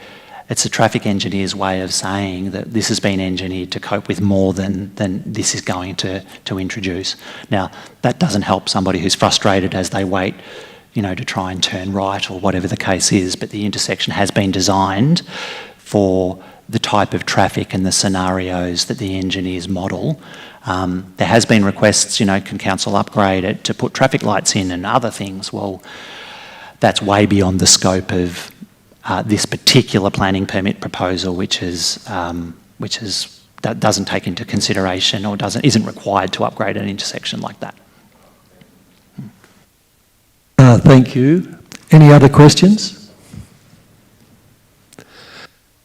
it's a traffic engineer's way of saying that this has been engineered to cope with more than this is going to introduce. Now, that doesn't help somebody who's frustrated as they wait, to try and turn right or whatever the case is, but the intersection has been designed for the type of traffic and the scenarios that the engineers model. There has been requests, can council upgrade it to put traffic lights in and other things. Well, that's way beyond the scope of this particular planning permit proposal, which that doesn't take into consideration or isn't required to upgrade an intersection like that. Thank you. Any other questions?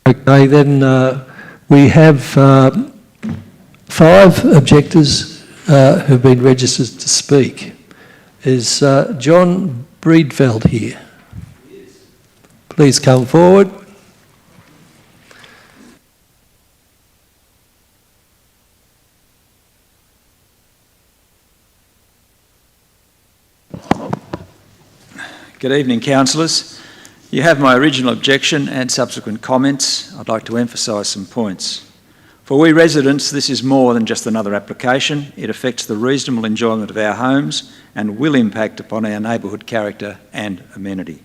Okay, then we have 5 objectors who've been registered to speak. Is John Breedfeld here? Please come forward. Good evening, councillors. You have my original objection and subsequent comments. I'd like to emphasise some points. For we residents, this is more than just another application. It affects the reasonable enjoyment of our homes and will impact upon our neighbourhood character and amenity.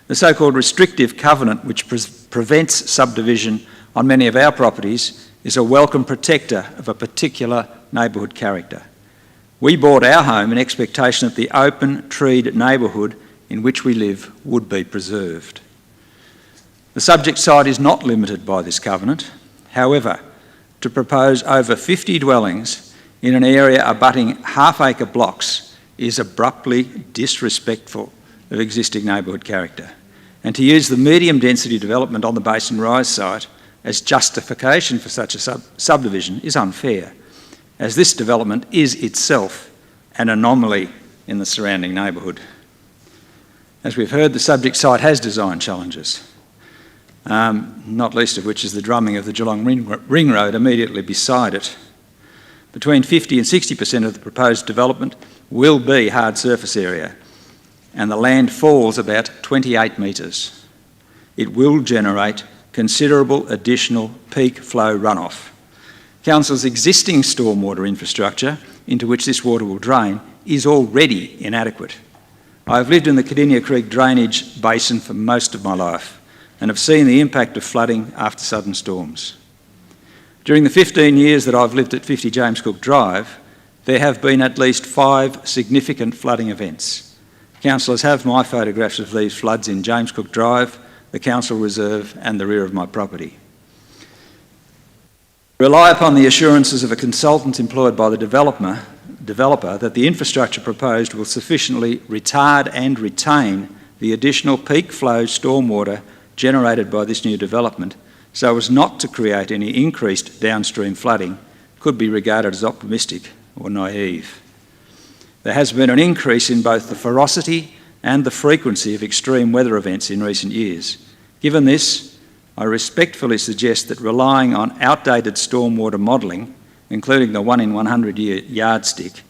The so-called restrictive covenant, which prevents subdivision on many of our properties, is a welcome protector of a particular neighbourhood character. We bought our home in expectation that the open, treed neighbourhood in which we live would be preserved. The subject site is not limited by this covenant. However, to propose over 50 dwellings in an area abutting half-acre blocks is abruptly disrespectful of existing neighbourhood character. And to use the medium density development on the Basin Rise site as justification for such a subdivision is unfair, as this development is itself an anomaly in the surrounding neighbourhood. As we've heard, the subject site has design challenges, not least of which is the drumming of the Geelong Ring Road immediately beside it. Between 50 and 60% of the proposed development will be hard surface area, and the land falls about 28 metres. It will generate considerable additional peak flow runoff. Council's existing stormwater infrastructure into which this water will drain is already inadequate. I have lived in the Cardinia Creek drainage basin for most of my life and have seen the impact of flooding after sudden storms. During the 15 years that I've lived at 50 James Cook Drive, there have been at least 5 significant flooding events. Councillors have my photographs of these floods in James Cook Drive, the Council Reserve and the rear of my property. Rely upon the assurances of a consultant employed by the developer that the infrastructure proposed will sufficiently retard and retain the additional peak flow stormwater generated by this new development so as not to create any increased downstream flooding could be regarded as optimistic or naive. There has been an increase in both the ferocity and the frequency of extreme weather events in recent years. Given this, I respectfully suggest that relying on outdated stormwater modelling, including the 1 in 100 year yardstick,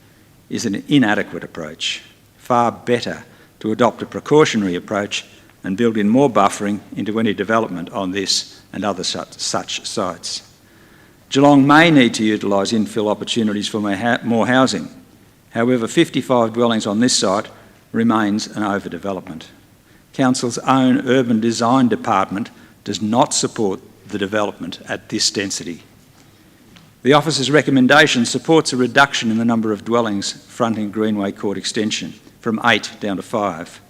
is an inadequate approach. Far better to adopt a precautionary approach and build in more buffering into any development on this and other such sites. Geelong may need to utilise infill opportunities for more housing. However, 55 dwellings on this site remains an overdevelopment. Council's own urban design department does not support the development at this density. The officer's recommendation supports a reduction in the number of dwellings fronting Greenway Court extension from 8 down to 5.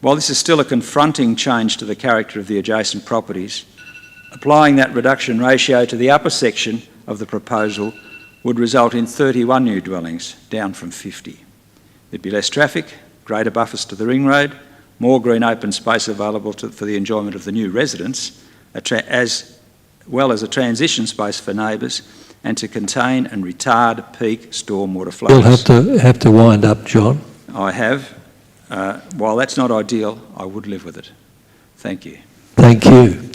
While this is still a confronting change to the character of the adjacent properties, applying that reduction ratio to the upper section of the proposal would result in 31 new dwellings, down from 50. There'd be less traffic, greater buffers to the ring road, more green open space available for the enjoyment of the new residents, as well as a transition space for neighbours, and to contain and retard peak stormwater flows. You'll have to wind up, John. I have. While that's not ideal, I would live with it. Thank you. Thank you.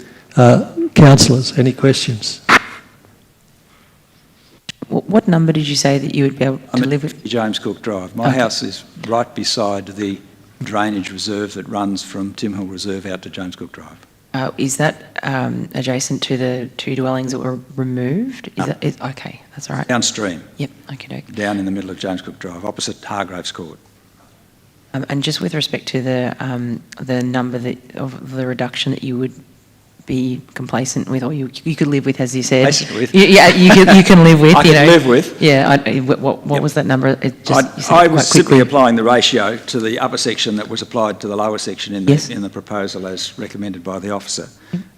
Councillors, any questions? What number did you say that you would be able to live with? James Cook Drive. My house is right beside the drainage reserve that runs from Tim Hill Reserve out to James Cook Drive. Is that adjacent to the 2 dwellings that were removed? Okay, that's all right. Downstream. Yep, okay. Down in the middle of James Cook Drive, opposite Hargraves Court. And just with respect to the number of the reduction that you would be complacent with, or you could live with, as you said. Complacent with? Yeah, you can live with. I can live with. Yeah. What was that number? I was simply applying the ratio to the upper section that was applied to the lower section in the proposal as recommended by the officer,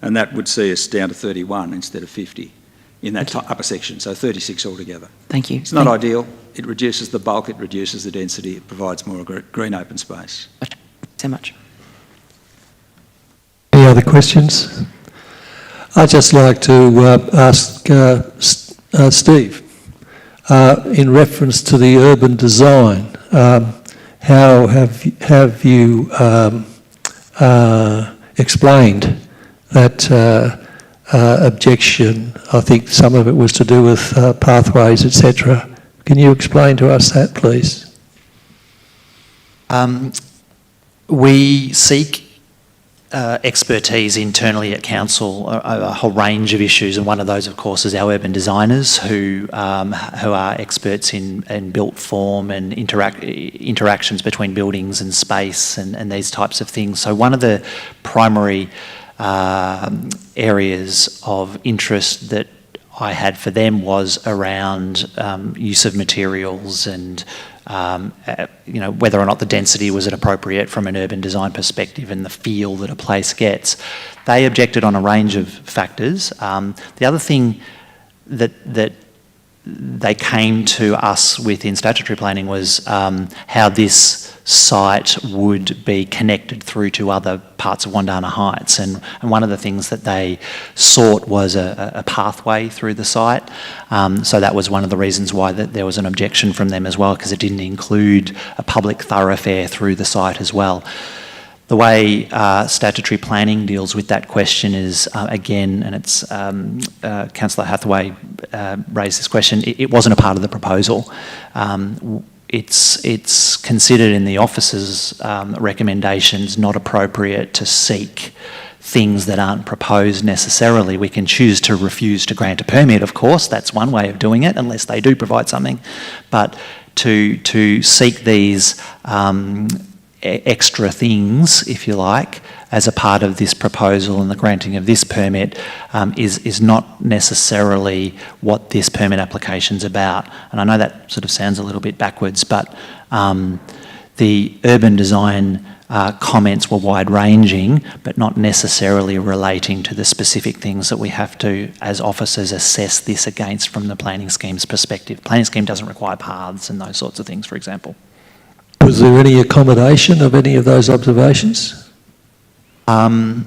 and that would see us down to 31 instead of 50 in that upper section, so 36 altogether. Thank you. It's not ideal. It reduces the bulk, it reduces the density, it provides more green open space. So much. Any other questions? I'd just like to ask Steve, in reference to the urban design, how have you explained that objection? I think some of it was to do with pathways, etc. Can you explain to us that, please? We seek expertise internally at council, a whole range of issues, and one of those, of course, is our urban designers who are experts in built form and interactions between buildings and space and these types of things. So one of the primary areas of interest that I had for them was around use of materials and whether or not the density was appropriate from an urban design perspective and the feel that a place gets. They objected on a range of factors. The other thing that they came to us with in statutory planning was how this site would be connected through to other parts of Wandana Heights. And one of the things that they sought was a pathway through the site. So that was one of the reasons why there was an objection from them as well, because it didn't include a public thoroughfare through the site as well. The way statutory planning deals with that question is, again, and it's Councillor Hathaway raised this question, it wasn't a part of the proposal. It's considered in the officer's recommendations not appropriate to seek things that aren't proposed necessarily. We can choose to refuse to grant a permit, of course, that's one way of doing it, unless they do provide something. But to seek these extra things, if you like, as a part of this proposal and the granting of this permit is not necessarily what this permit application's about. And I know that sort of sounds a little bit backwards, but the urban design comments were wide-ranging, but not necessarily relating to the specific things that we have to, as officers, assess this against from the planning scheme's perspective. Planning scheme doesn't require paths and those sorts of things, for example. Was there any accommodation of any of those observations? There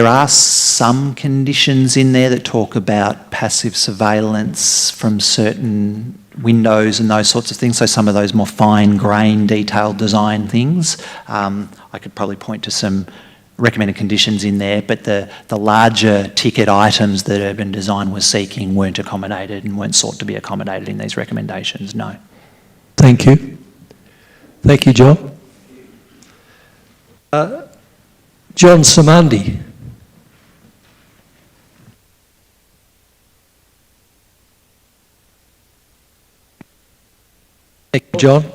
are some conditions in there that talk about passive surveillance from certain windows and those sorts of things, so some of those more fine-grained, detailed design things. I could probably point to some recommended conditions in there, but the larger ticket items that urban design was seeking weren't accommodated and weren't sought to be accommodated in these recommendations, no. Thank you. Thank you, John. John Samandi. Thank you, John.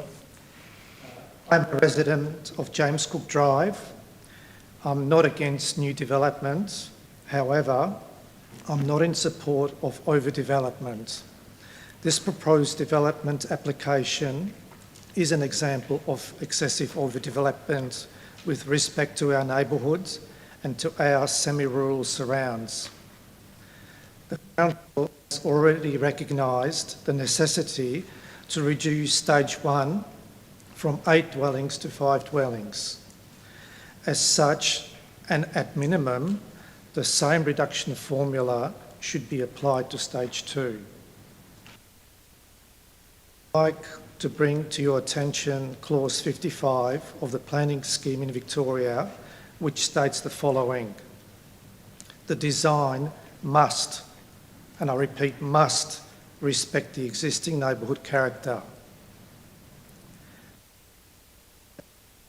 I'm a resident of James Cook Drive. I'm not against new development. However, I'm not in support of overdevelopment. This proposed development application is an example of excessive overdevelopment with respect to our neighbourhoods and to our semi-rural surrounds. The Council has already recognised the necessity to reduce stage 1 from 8 dwellings to 5 dwellings. As such, and at minimum, the same reduction formula should be applied to stage 2. I'd like to bring to your attention clause 55 of the planning scheme in Victoria, which states the following: the design must, and I repeat, must respect the existing neighbourhood character.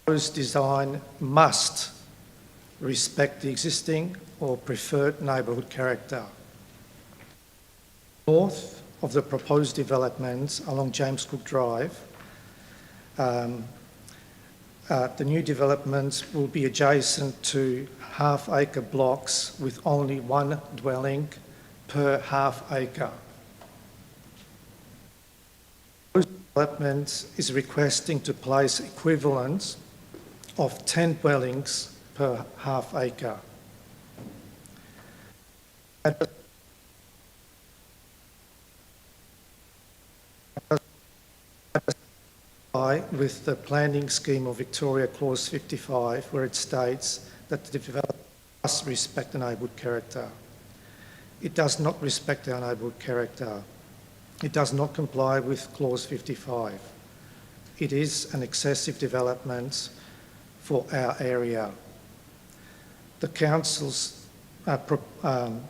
Proposed design must respect the existing or preferred neighbourhood character. North of the proposed developments along James Cook Drive, the new developments will be adjacent to half-acre blocks with only 1 dwelling per half-acre. Proposed development is requesting to place equivalent of 10 dwellings per half-acre. With the planning scheme of Victoria clause 55, where it states that the developer must respect the neighbourhood character. It does not respect our neighbourhood character. It does not comply with clause 55. It is an excessive development for our area. The Council's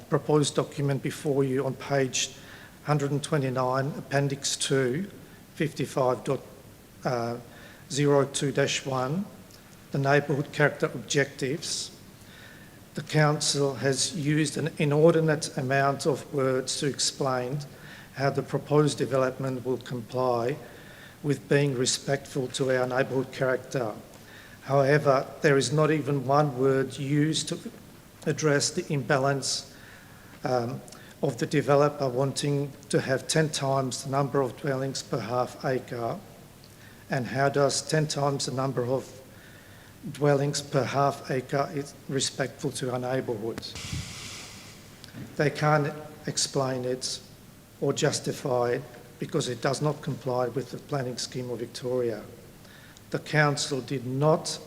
proposed document before you on page 129, Appendix 2, 55.02-1, the neighbourhood character objectives. The Council has used an inordinate amount of words to explain how the proposed development will comply with being respectful to our neighbourhood character. However, there is not even one word used to address the imbalance of the developer wanting to have 10 times the number of dwellings per half acre, and how does 10 times the number of dwellings per half acre is respectful to our neighbourhoods. They can't explain it or justified because it does not comply with the planning scheme of Victoria. The council did not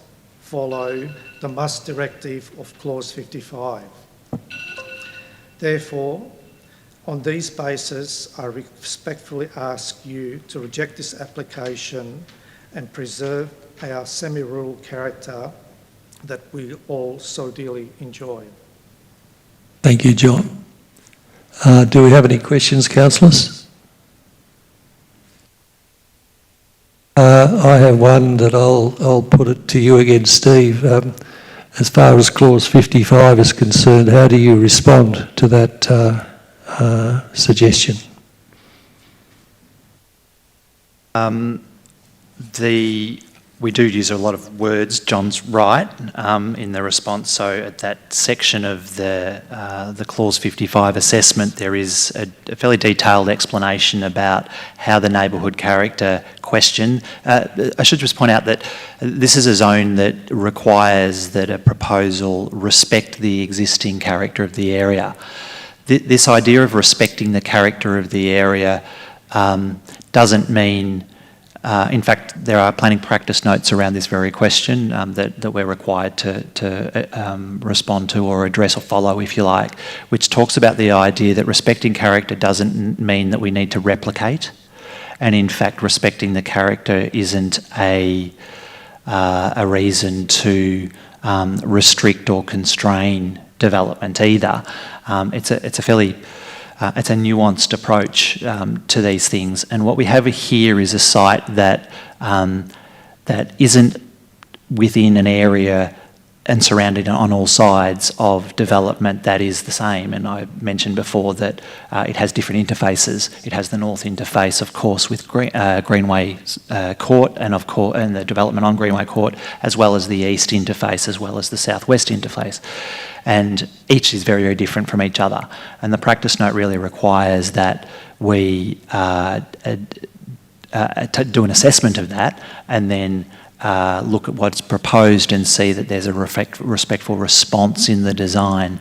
follow the must directive of clause 55. Therefore, on these bases, I respectfully ask you to reject this application and preserve our semi-rural character that we all so dearly enjoy. Thank you, John. Do we have any questions, councillors? I have one that I'll put it to you again, Steve. As far as clause 55 is concerned, how do you respond to that suggestion? We do use a lot of words, John's right, in the response. So at that section of the clause 55 assessment, there is a fairly detailed explanation about how the neighbourhood character question. I should just point out that this is a zone that requires that a proposal respect the existing character of the area. This idea of respecting the character of the area doesn't mean, in fact, there are planning practice notes around this very question that we're required to respond to or address or follow, if you like, which talks about the idea that respecting character doesn't mean that we need to replicate. And in fact, respecting the character isn't a reason to restrict or constrain development either. It's a fairly it's a nuanced approach to these things, and what we have here is a site that that isn't within an area and surrounded on all sides of development that is the same. And I mentioned before that it has different interfaces. It has the north interface, of course, with Greenway Court and the development on Greenway Court, as well as the east interface, as well as the southwest interface. And each is very, very different from each other. And the practice note really requires that we do an assessment of that and then look at what's proposed and see that there's a respectful response in the design.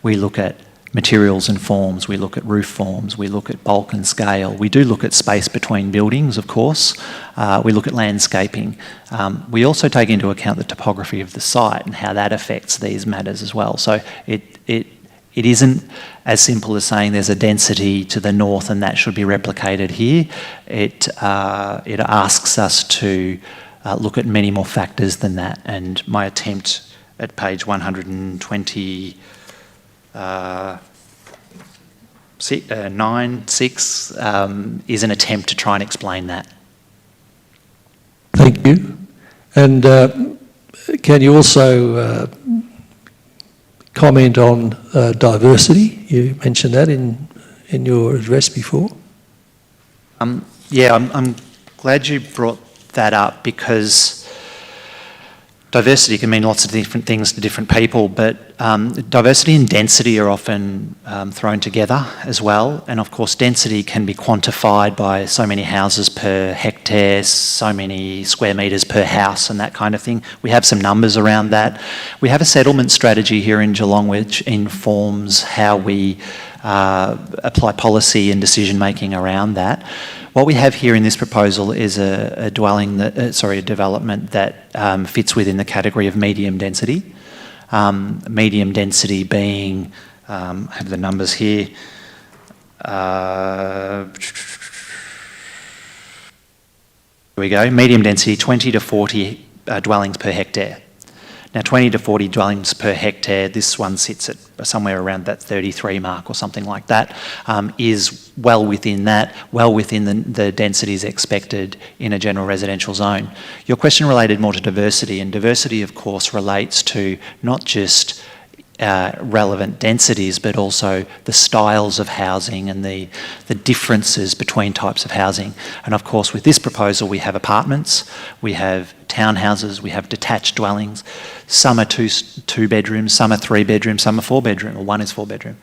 We look at materials and forms, we look at roof forms, we look at bulk and scale. We do look at space between buildings, of course. We look at landscaping. We also take into account the topography of the site and how that affects these matters as well. So it isn't as simple as saying there's a density to the north and that should be replicated here. It asks us to look at many more factors than that, and my attempt at page 129, 6 is an attempt to try and explain that. Thank you. And can you also comment on diversity? You mentioned that in your address before. Yeah, I'm glad you brought that up, because diversity can mean lots of different things to different people, but diversity and density are often thrown together as well. And of course, density can be quantified by so many houses per hectare, so many square metres per house and that kind of thing. We have some numbers around that. We have a settlement strategy here in Geelong which informs how we apply policy and decision making around that. What we have here in this proposal is a development that fits within the category of medium density. Medium density being, I have the numbers here. Here we go. Medium density, 20 to 40 dwellings per hectare. Now, 20 to 40 dwellings per hectare, this one sits at somewhere around that 33 mark or something like that, is well within that, well within the densities expected in a general residential zone. Your question related more to diversity, and diversity, of course, relates to not just relevant densities, but also the styles of housing and the differences between types of housing. And of course, with this proposal, we have apartments, we have townhouses, we have detached dwellings. Some are two bedrooms, some are 3 bedrooms, some are 4 bedroom, or one is 4 bedroom.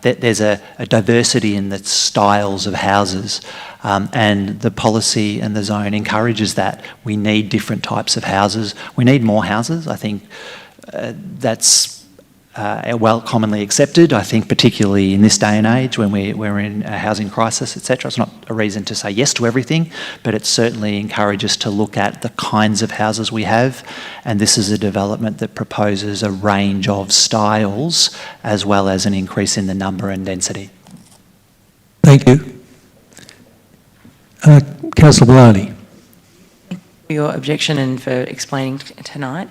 There's a diversity in the styles of houses, and the policy and the zone encourages that. We need different types of houses. We need more houses. I think that's well commonly accepted, I think, particularly in this day and age when we're in a housing crisis, etc. It's not a reason to say yes to everything, but it certainly encourages to look at the kinds of houses we have, and this is a development that proposes a range of styles as well as an increase in the number and density. Thank you. Councillor Blarney. For your objection and for explaining tonight.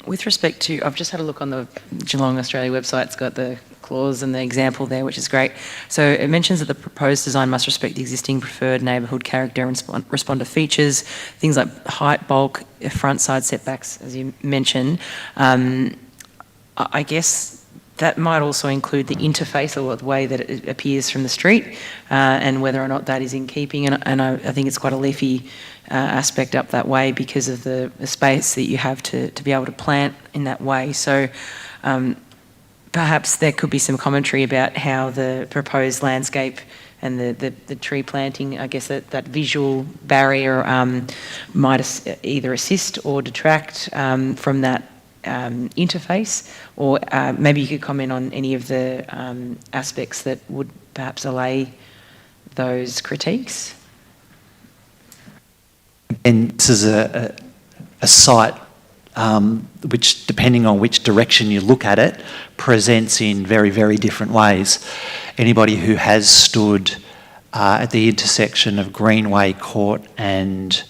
With respect to, I've just had a look on the Geelong Australia website. It's got the clause and the example there, which is great. So it mentions that the proposed design must respect the existing preferred neighbourhood character and respond to features, things like height, bulk, front side setbacks, as you mentioned. I guess that might also include the interface or the way that it appears from the street and whether or not that is in keeping. And I think it's quite a leafy aspect up that way because of the space that you have to be able to plant in that way. So perhaps there could be some commentary about how the proposed landscape and the tree planting, I guess that visual barrier might either assist or detract from that interface, or maybe you could comment on any of the aspects that would perhaps allay those critiques. And this is a site which, depending on which direction you look at it, presents in very, very different ways. Anybody who has stood at the intersection of Greenway Court and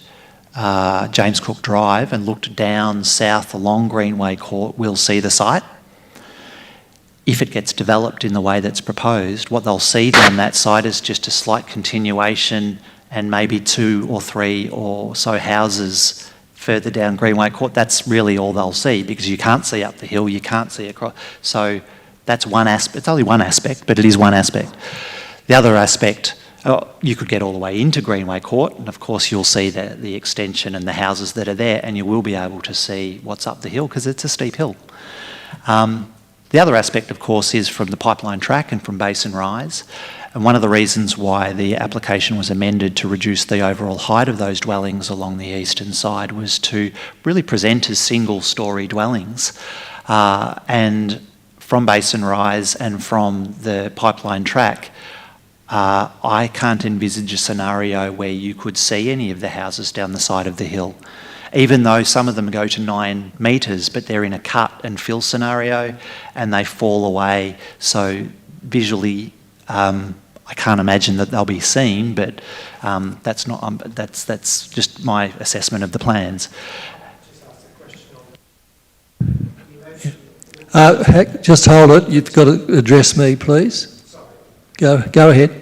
James Cook Drive and looked down south along Greenway Court will see the site. If it gets developed in the way that's proposed, what they'll see down that site is just a slight continuation and maybe 2 or 3 or so houses further down Greenway Court. That's really all they'll see because you can't see up the hill, you can't see across. So that's one aspect. It's only one aspect, but it is one aspect. The other aspect, you could get all the way into Greenway Court and of course you'll see the extension and the houses that are there and you will be able to see what's up the hill because it's a steep hill. The other aspect of course is from the pipeline track and from Basin Rise, and one of the reasons why the application was amended to reduce the overall height of those dwellings along the eastern side was to really present as single storey dwellings, and from Basin Rise and from the pipeline track I can't envisage a scenario where you could see any of the houses down the side of the hill, even though some of them go to 9 metres, but they're in a cut and fill scenario and they fall away. So visually, I can't imagine that they'll be seen, but that's not. That's just my assessment of the plans. Just hold it. You've got to address me, please. Go ahead.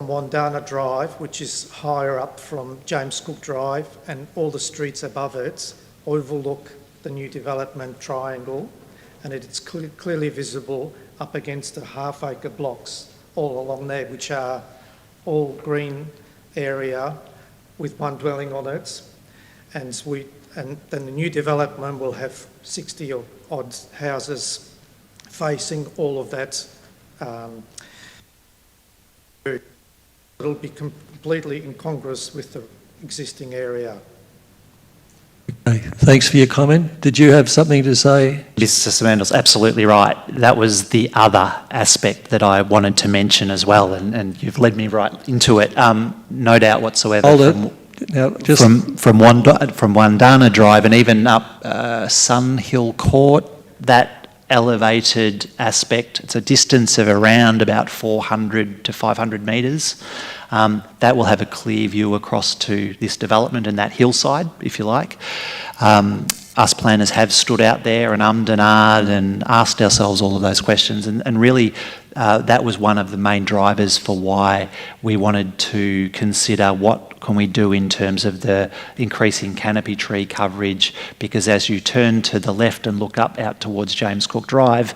Wandana Drive, which is higher up from James Cook Drive, and all the streets above it overlook the new development triangle, and it's clearly visible up against the half-acre blocks all along there, which are all green area with one dwelling on it, and then the new development will have 60 odd houses facing all of that. It'll be completely incongruous with the existing area. Okay, thanks for your comment. Did you have something to say? Mr. Samandal's absolutely right. That was the other aspect that I wanted to mention as well, and you've led me right into it. No doubt whatsoever. Hold it. Now, just from Wandana Drive and even up Sun Hill Court, that elevated aspect, it's a distance of around about 400 to 500 metres. That will have a clear view across to this development and that hillside, if you like. Us planners have stood out there and ummed and ahed and asked ourselves all of those questions, and really that was one of the main drivers for why we wanted to consider what can we do in terms of the increasing canopy tree coverage, because as you turn to the left and look up out towards James Cook Drive,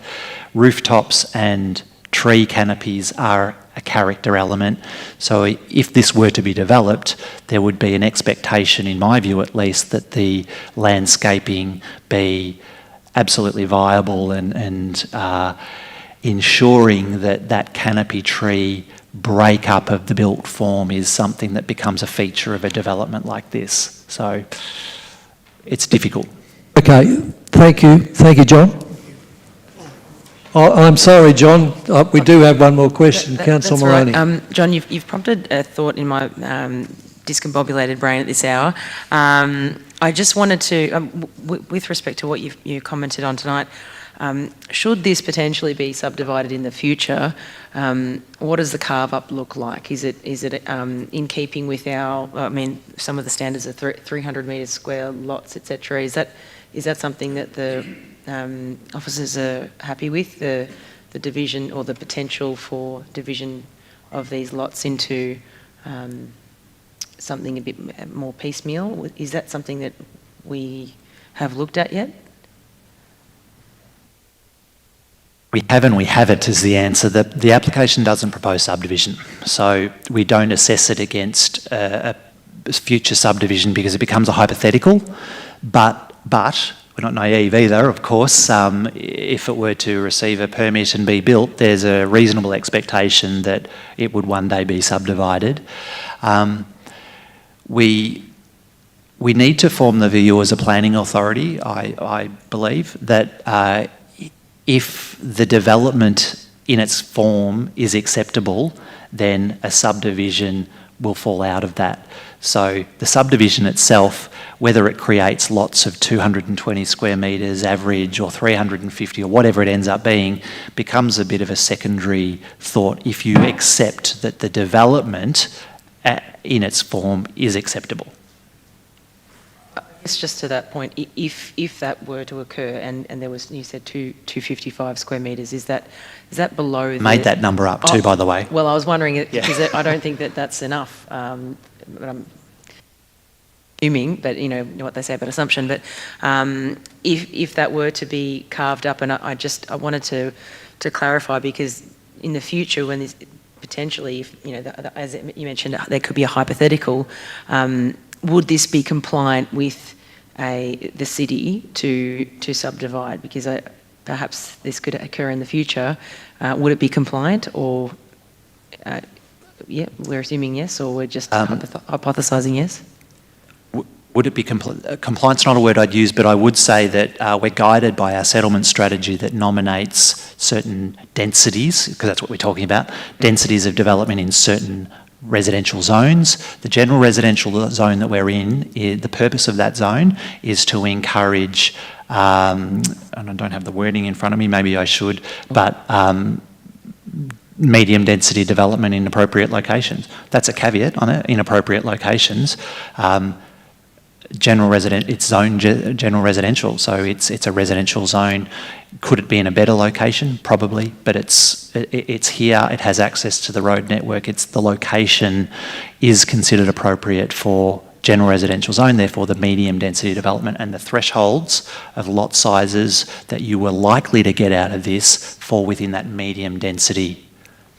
rooftops and tree canopies are a character element. So if this were to be developed, there would be an expectation, in my view at least, that the landscaping be absolutely viable and ensuring that that canopy tree breakup of the built form is something that becomes a feature of a development like this. So it's difficult. okay, Thank you, John. I'm sorry, John, we do have one more question. Councillor That's right. Maloney. John, you've prompted a thought in my discombobulated brain at this hour. I just wanted to, with respect to what you commented on tonight, should this potentially be subdivided in the future, what does the carve-up look like? Is it in keeping with some of the standards of 300 metres square lots, etc.? Is that something that the officers are happy with, the division or the potential for division of these lots into something a bit more piecemeal? Is that something that we have looked at yet? We have and we haven't is the answer. The application doesn't propose subdivision, so we don't assess it against a future subdivision because it becomes a hypothetical. But we're not naive either, of course. If it were to receive a permit and be built, there's a reasonable expectation that it would one day be subdivided. We need to form the view as a planning authority, I believe, that if the development in its form is acceptable, then a subdivision will fall out of that. So the subdivision itself, whether it creates lots of 220 square metres average or 350 or whatever it ends up being, becomes a bit of a secondary thought if you accept that the development in its form is acceptable. It's just to that point, if that were to occur and there was, you said 255 square metres, is that below the... Made that number up too, by the way. Well, I was wondering, because I don't think that's enough. But I'm assuming, but you know what they say about assumption, but if that were to be carved up, and I wanted to clarify, because in the future when this potentially, if, you know, as you mentioned, there could be a hypothetical, would this be compliant with the city to subdivide? Because perhaps this could occur in the future. Would it be compliant, or yeah, we're assuming yes, or we're just hypothesising yes? Would it be compliance? Not a word I'd use, but I would say that we're guided by our settlement strategy that nominates certain densities, because that's what we're talking about, densities of development in certain residential zones. The general residential zone that we're in, the purpose of that zone is to encourage, and I don't have the wording in front of me, maybe I should, but medium density development in appropriate locations. That's a caveat on it, in appropriate locations. General residential, so it's a residential zone. Could it be in a better location? Probably, but it's here. It has access to the road network. The location is considered appropriate for general residential zone. Therefore, the medium density development and the thresholds of lot sizes that you were likely to get out of this fall within that medium density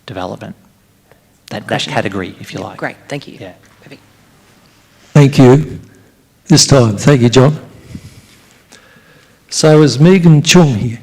development. That category, if you like. Great, thank you. Yeah. Perfect. Thank you. This time. Thank you, John. So is Megan Chung here?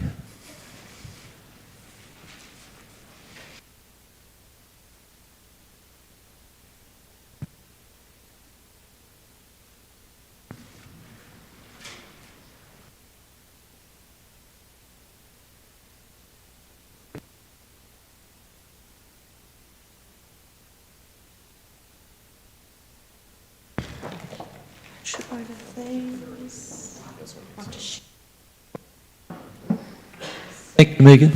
Thank you, Megan.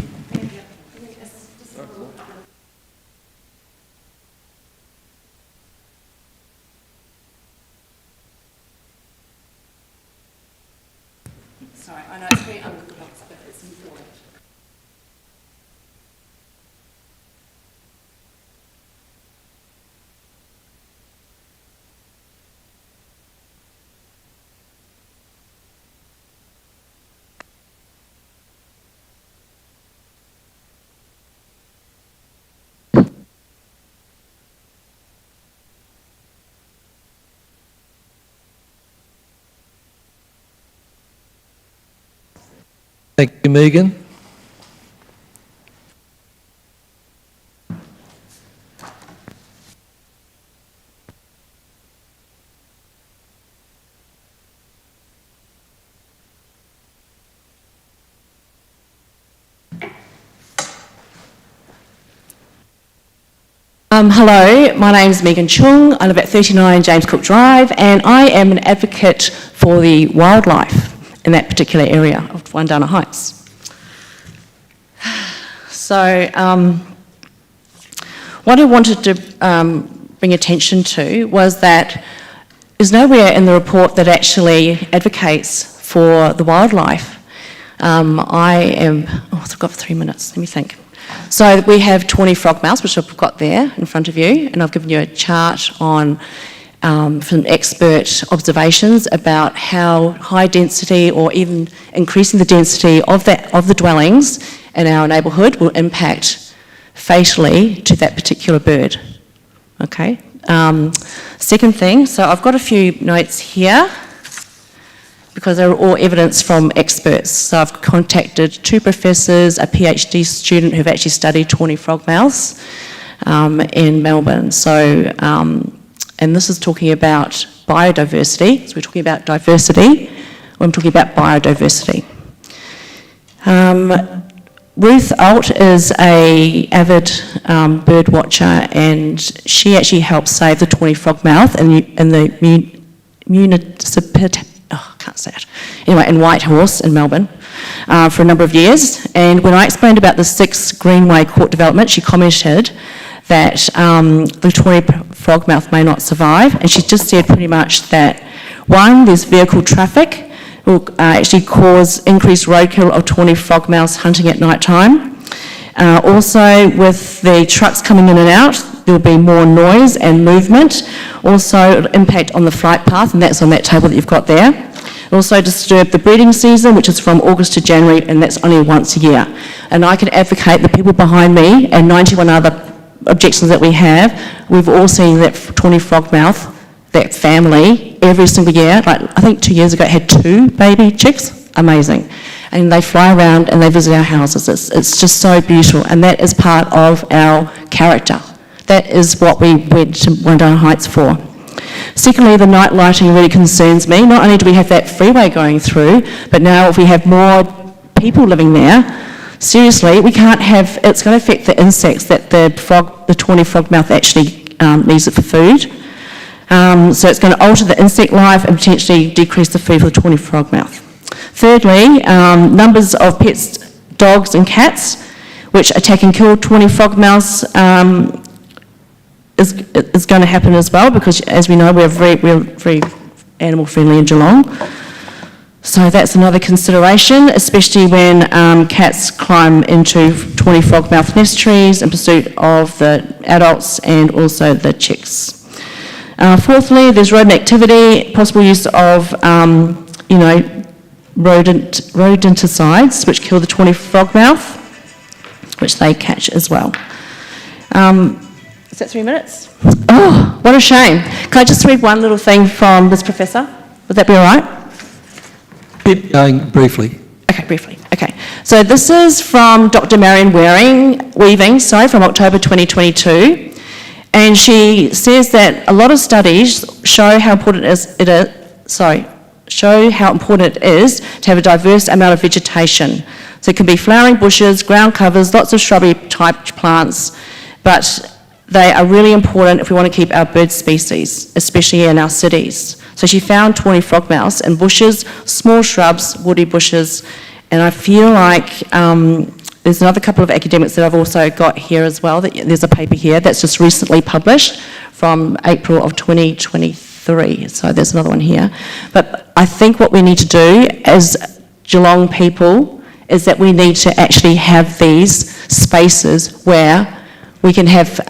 Sorry, I know it's very unorthodox, but it's important. Thank you, Megan. Hello, my name's Megan Chung. I live at 39 James Cook Drive, and I am an advocate for the wildlife in that particular area of Wandana Heights. So, what I wanted to bring attention to was that there's nowhere in the report that actually advocates for the wildlife. I've got 3 minutes, let me think. So we have 20 frogmouths, which I've got there in front of you, and I've given you a chart on from expert observations about how high density or even increasing the density of the dwellings in our neighbourhood will impact fatally to that particular bird. Okay. Second thing, so I've got a few notes here because they're all evidence from experts. So I've contacted 2 professors, a PhD student who've actually studied tawny frogmouths in Melbourne. So, and this is talking about biodiversity. So we're talking about diversity, I'm talking about biodiversity. Ruth Alt is an avid bird watcher, and she actually helped save the tawny frogmouth in the municipality, in Whitehorse in Melbourne for a number of years. And when I explained about the 6 Greenway court development, she commented that the tawny frogmouth may not survive, and she just said pretty much that, 1, there's vehicle traffic will actually cause increased roadkill of tawny frogmouths hunting at night time. Also, with the trucks coming in and out, there will be more noise and movement. Also, it'll impact on the flight path, and that's on that table that you've got there. It'll also disturb the breeding season, which is from August to January, and that's only once a year. And I can advocate, the people behind me and 91 other objections that we have, we've all seen that tawny frogmouth, that family, every single year. Like, I think 2 years ago it had 2 baby chicks. Amazing. And they fly around and they visit our houses. It's just so beautiful, and that is part of our character. That is what we went to Wandana Heights for. Secondly, the night lighting really concerns me. Not only do we have that freeway going through, but now if we have more people living there, seriously, we can't have, it's going to affect the insects that the tawny frogmouth actually needs it for food. So it's going to alter the insect life and potentially decrease the food for the tawny frogmouth. Thirdly, numbers of pets, dogs and cats, which attack and kill tawny frogmouths is going to happen as well, because as we know, we're very animal friendly in Geelong. So that's another consideration, especially when cats climb into tawny frogmouth nest trees in pursuit of the adults and also the chicks. Fourthly, there's rodent activity, possible use of, rodenticides, which kill the tawny frogmouth, which they catch as well. Is that 3 minutes? Oh, what a shame. Can I just read one little thing from this professor? Would that be all right? Keep going briefly. Okay, briefly. Okay. So this is from Dr. Marion Weaving, from October 2022. And she says that a lot of studies show how important it is to have a diverse amount of vegetation. So it can be flowering bushes, ground covers, lots of shrubby type plants, but they are really important if we want to keep our bird species, especially in our cities. So she found tawny frogmouths in bushes, small shrubs, woody bushes, and I feel like there's another couple of academics that I've also got here as well. There's a paper here that's just recently published from April of 2023. So there's another one here. But I think what we need to do as Geelong people is that we need to actually have these spaces where we can have,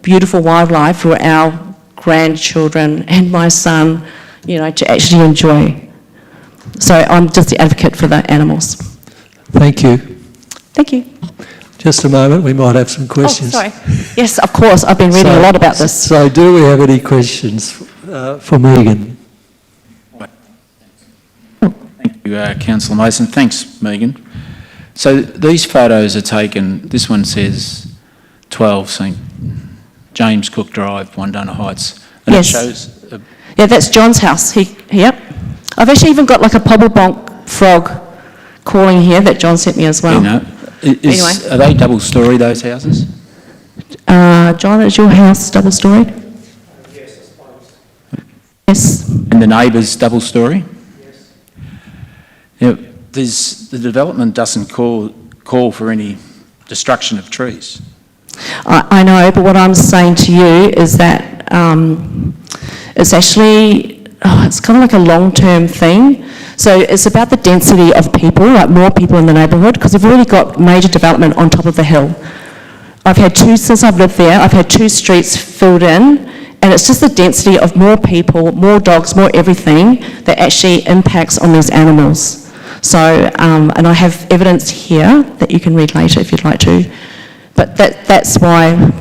beautiful wildlife for our grandchildren and my son, to actually enjoy. So I'm just the advocate for the animals. Thank you. Thank you. Just a moment, we might have some questions. Oh, sorry. Yes, of course. I've been reading a lot about this. So do we have any questions for Megan? Thank you, Councillor Mason. Thanks, Megan. So these photos are taken, this one says 12 St James Cook Drive, Wandana Heights. And yes. It shows... Yeah, that's John's house. Yep. I've actually even got like a pobblebonk frog calling here that John sent me as well. Anyway. Are they double-storey, those houses? John, is your house double-storeyed? Yes, I suppose. Yes. And the neighbour's double storey? Yes. Now, the development doesn't call for any destruction of trees. I know, but what I'm saying to you is that it's actually, it's kind of like a long-term thing. So it's about the density of people, like more people in the neighbourhood, because we've already got major development on top of the hill. Since I've lived there, I've had 2 streets filled in, and it's just the density of more people, more dogs, more everything that actually impacts on these animals. So, and I have evidence here that you can read later if you'd like to, but that's why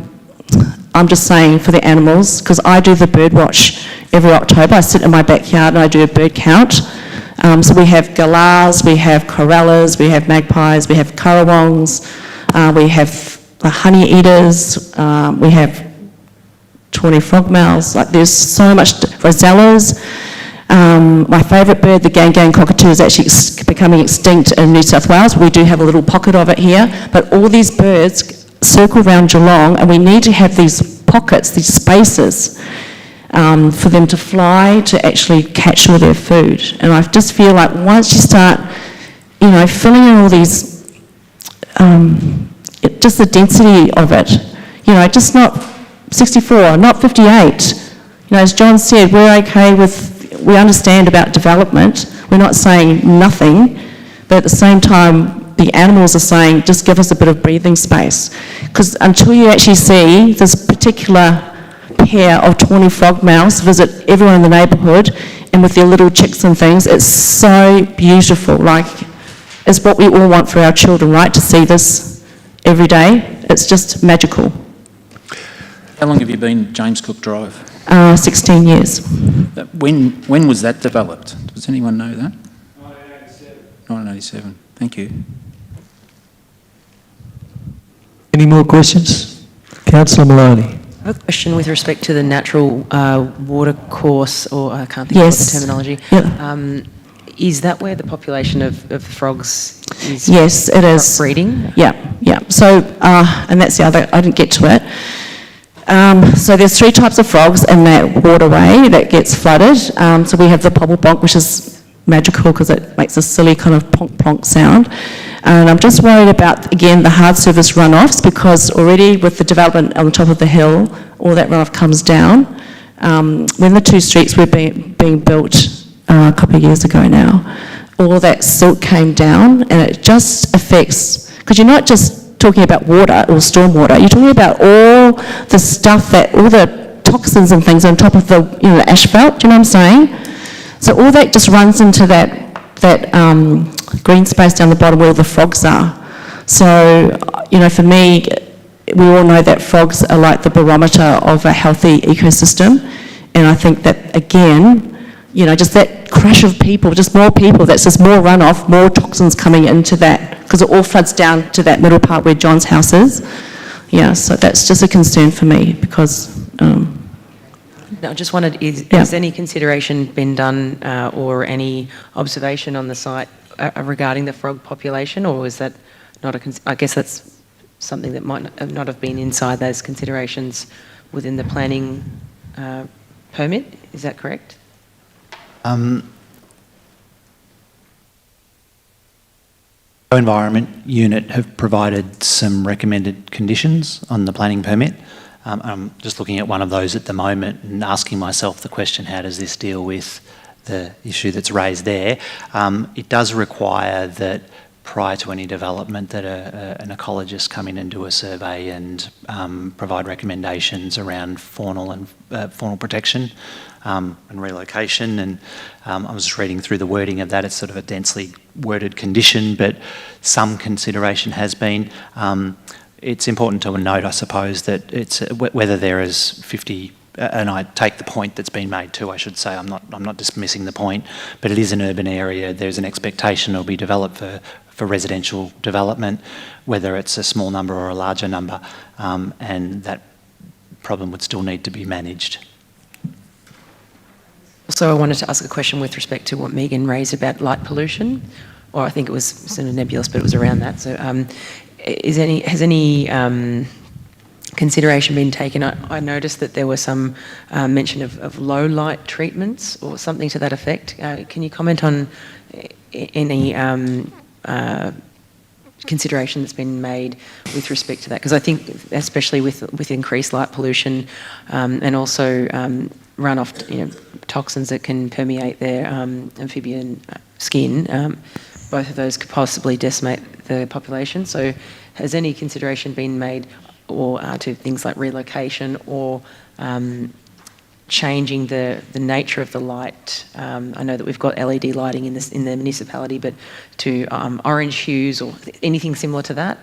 I'm just saying for the animals, because I do the bird watch every October. I sit in my backyard and I do a bird count. So we have galahs, we have corellas, we have magpies, we have currawongs, we have the honey eaters, we have tawny frogmouths, like there's so much, rosellas. My favourite bird, the gang cockatoo, is actually becoming extinct in New South Wales. We do have a little pocket of it here, but all these birds circle around Geelong, and we need to have these pockets, these spaces, for them to fly, to actually catch all their food. And I just feel like once you start, filling in all these, just the density of it, just not 64, not 58. As John said, we're okay we understand about development. We're not saying nothing, but at the same time, the animals are saying, just give us a bit of breathing space. Because until you actually see this particular pair of tawny frogmouths visit everyone in the neighbourhood, and with their little chicks and things, it's so beautiful. Like, it's what we all want for our children, right? To see this every day. It's just magical. How long have you been James Cook Drive? 16 years. When was that developed? Does anyone know that? 1987. Thank you. Any more questions? Councillor Maloney. I have a question with respect to the natural water course, or I can't think of the terminology. Yep. Is that where the population of frogs is? Yes, it is. Breeding? Yeah. So, and that's the other, I didn't get to it. So there's 3 types of frogs in that waterway that gets flooded. So we have the pobblebonk, which is magical because it makes a silly kind of plonk plonk sound. And I'm just worried about, again, the hard surface runoffs, because already with the development on the top of the hill, all that runoff comes down. When the 2 streets were being built a couple of years ago now, all that silt came down, and it just affects, because you're not just talking about water or stormwater, you're talking about all the stuff all the toxins and things on top of the asphalt, do you know what I'm saying? So all that just runs into that green space down the bottom where all the frogs are. So, for me, we all know that frogs are like the barometer of a healthy ecosystem, and I think that, again, just that crush of people, just more people, that's just more runoff, more toxins coming into that, because it all floods down to that middle part where John's house is. Yeah, so that's just a concern for me, because... No, I just wondered, has any consideration been done or any observation on the site regarding the frog population, or is that not I guess that's something that might not have been inside those considerations within the planning permit, is that correct? Environment Unit have provided some recommended conditions on the planning permit. I'm just looking at one of those at the moment and asking myself the question, how does this deal with the issue that's raised there? It does require that prior to any development that an ecologist come in and do a survey and provide recommendations around faunal protection and relocation. And I was just reading through the wording of that. It's sort of a densely worded condition, but some consideration has been. It's important to note, I suppose, that it's whether there is 50, and I take the point that's been made too, I should say, I'm not dismissing the point, but it is an urban area. There's an expectation it'll be developed for residential development, whether it's a small number or a larger number, and that problem would still need to be managed. Also, I wanted to ask a question with respect to what Megan raised about light pollution, or I think it was sort of nebulous, but it was around that. So has any consideration been taken? I noticed that there was some mention of low light treatments or something to that effect. Can you comment on any consideration that's been made with respect to that? Because I think, especially with increased light pollution and also runoff, toxins that can permeate their amphibian skin, both of those could possibly decimate the population. So has any consideration been made or to things like relocation or changing the nature of the light? I know that we've got LED lighting in the municipality, but to orange hues or anything similar to that?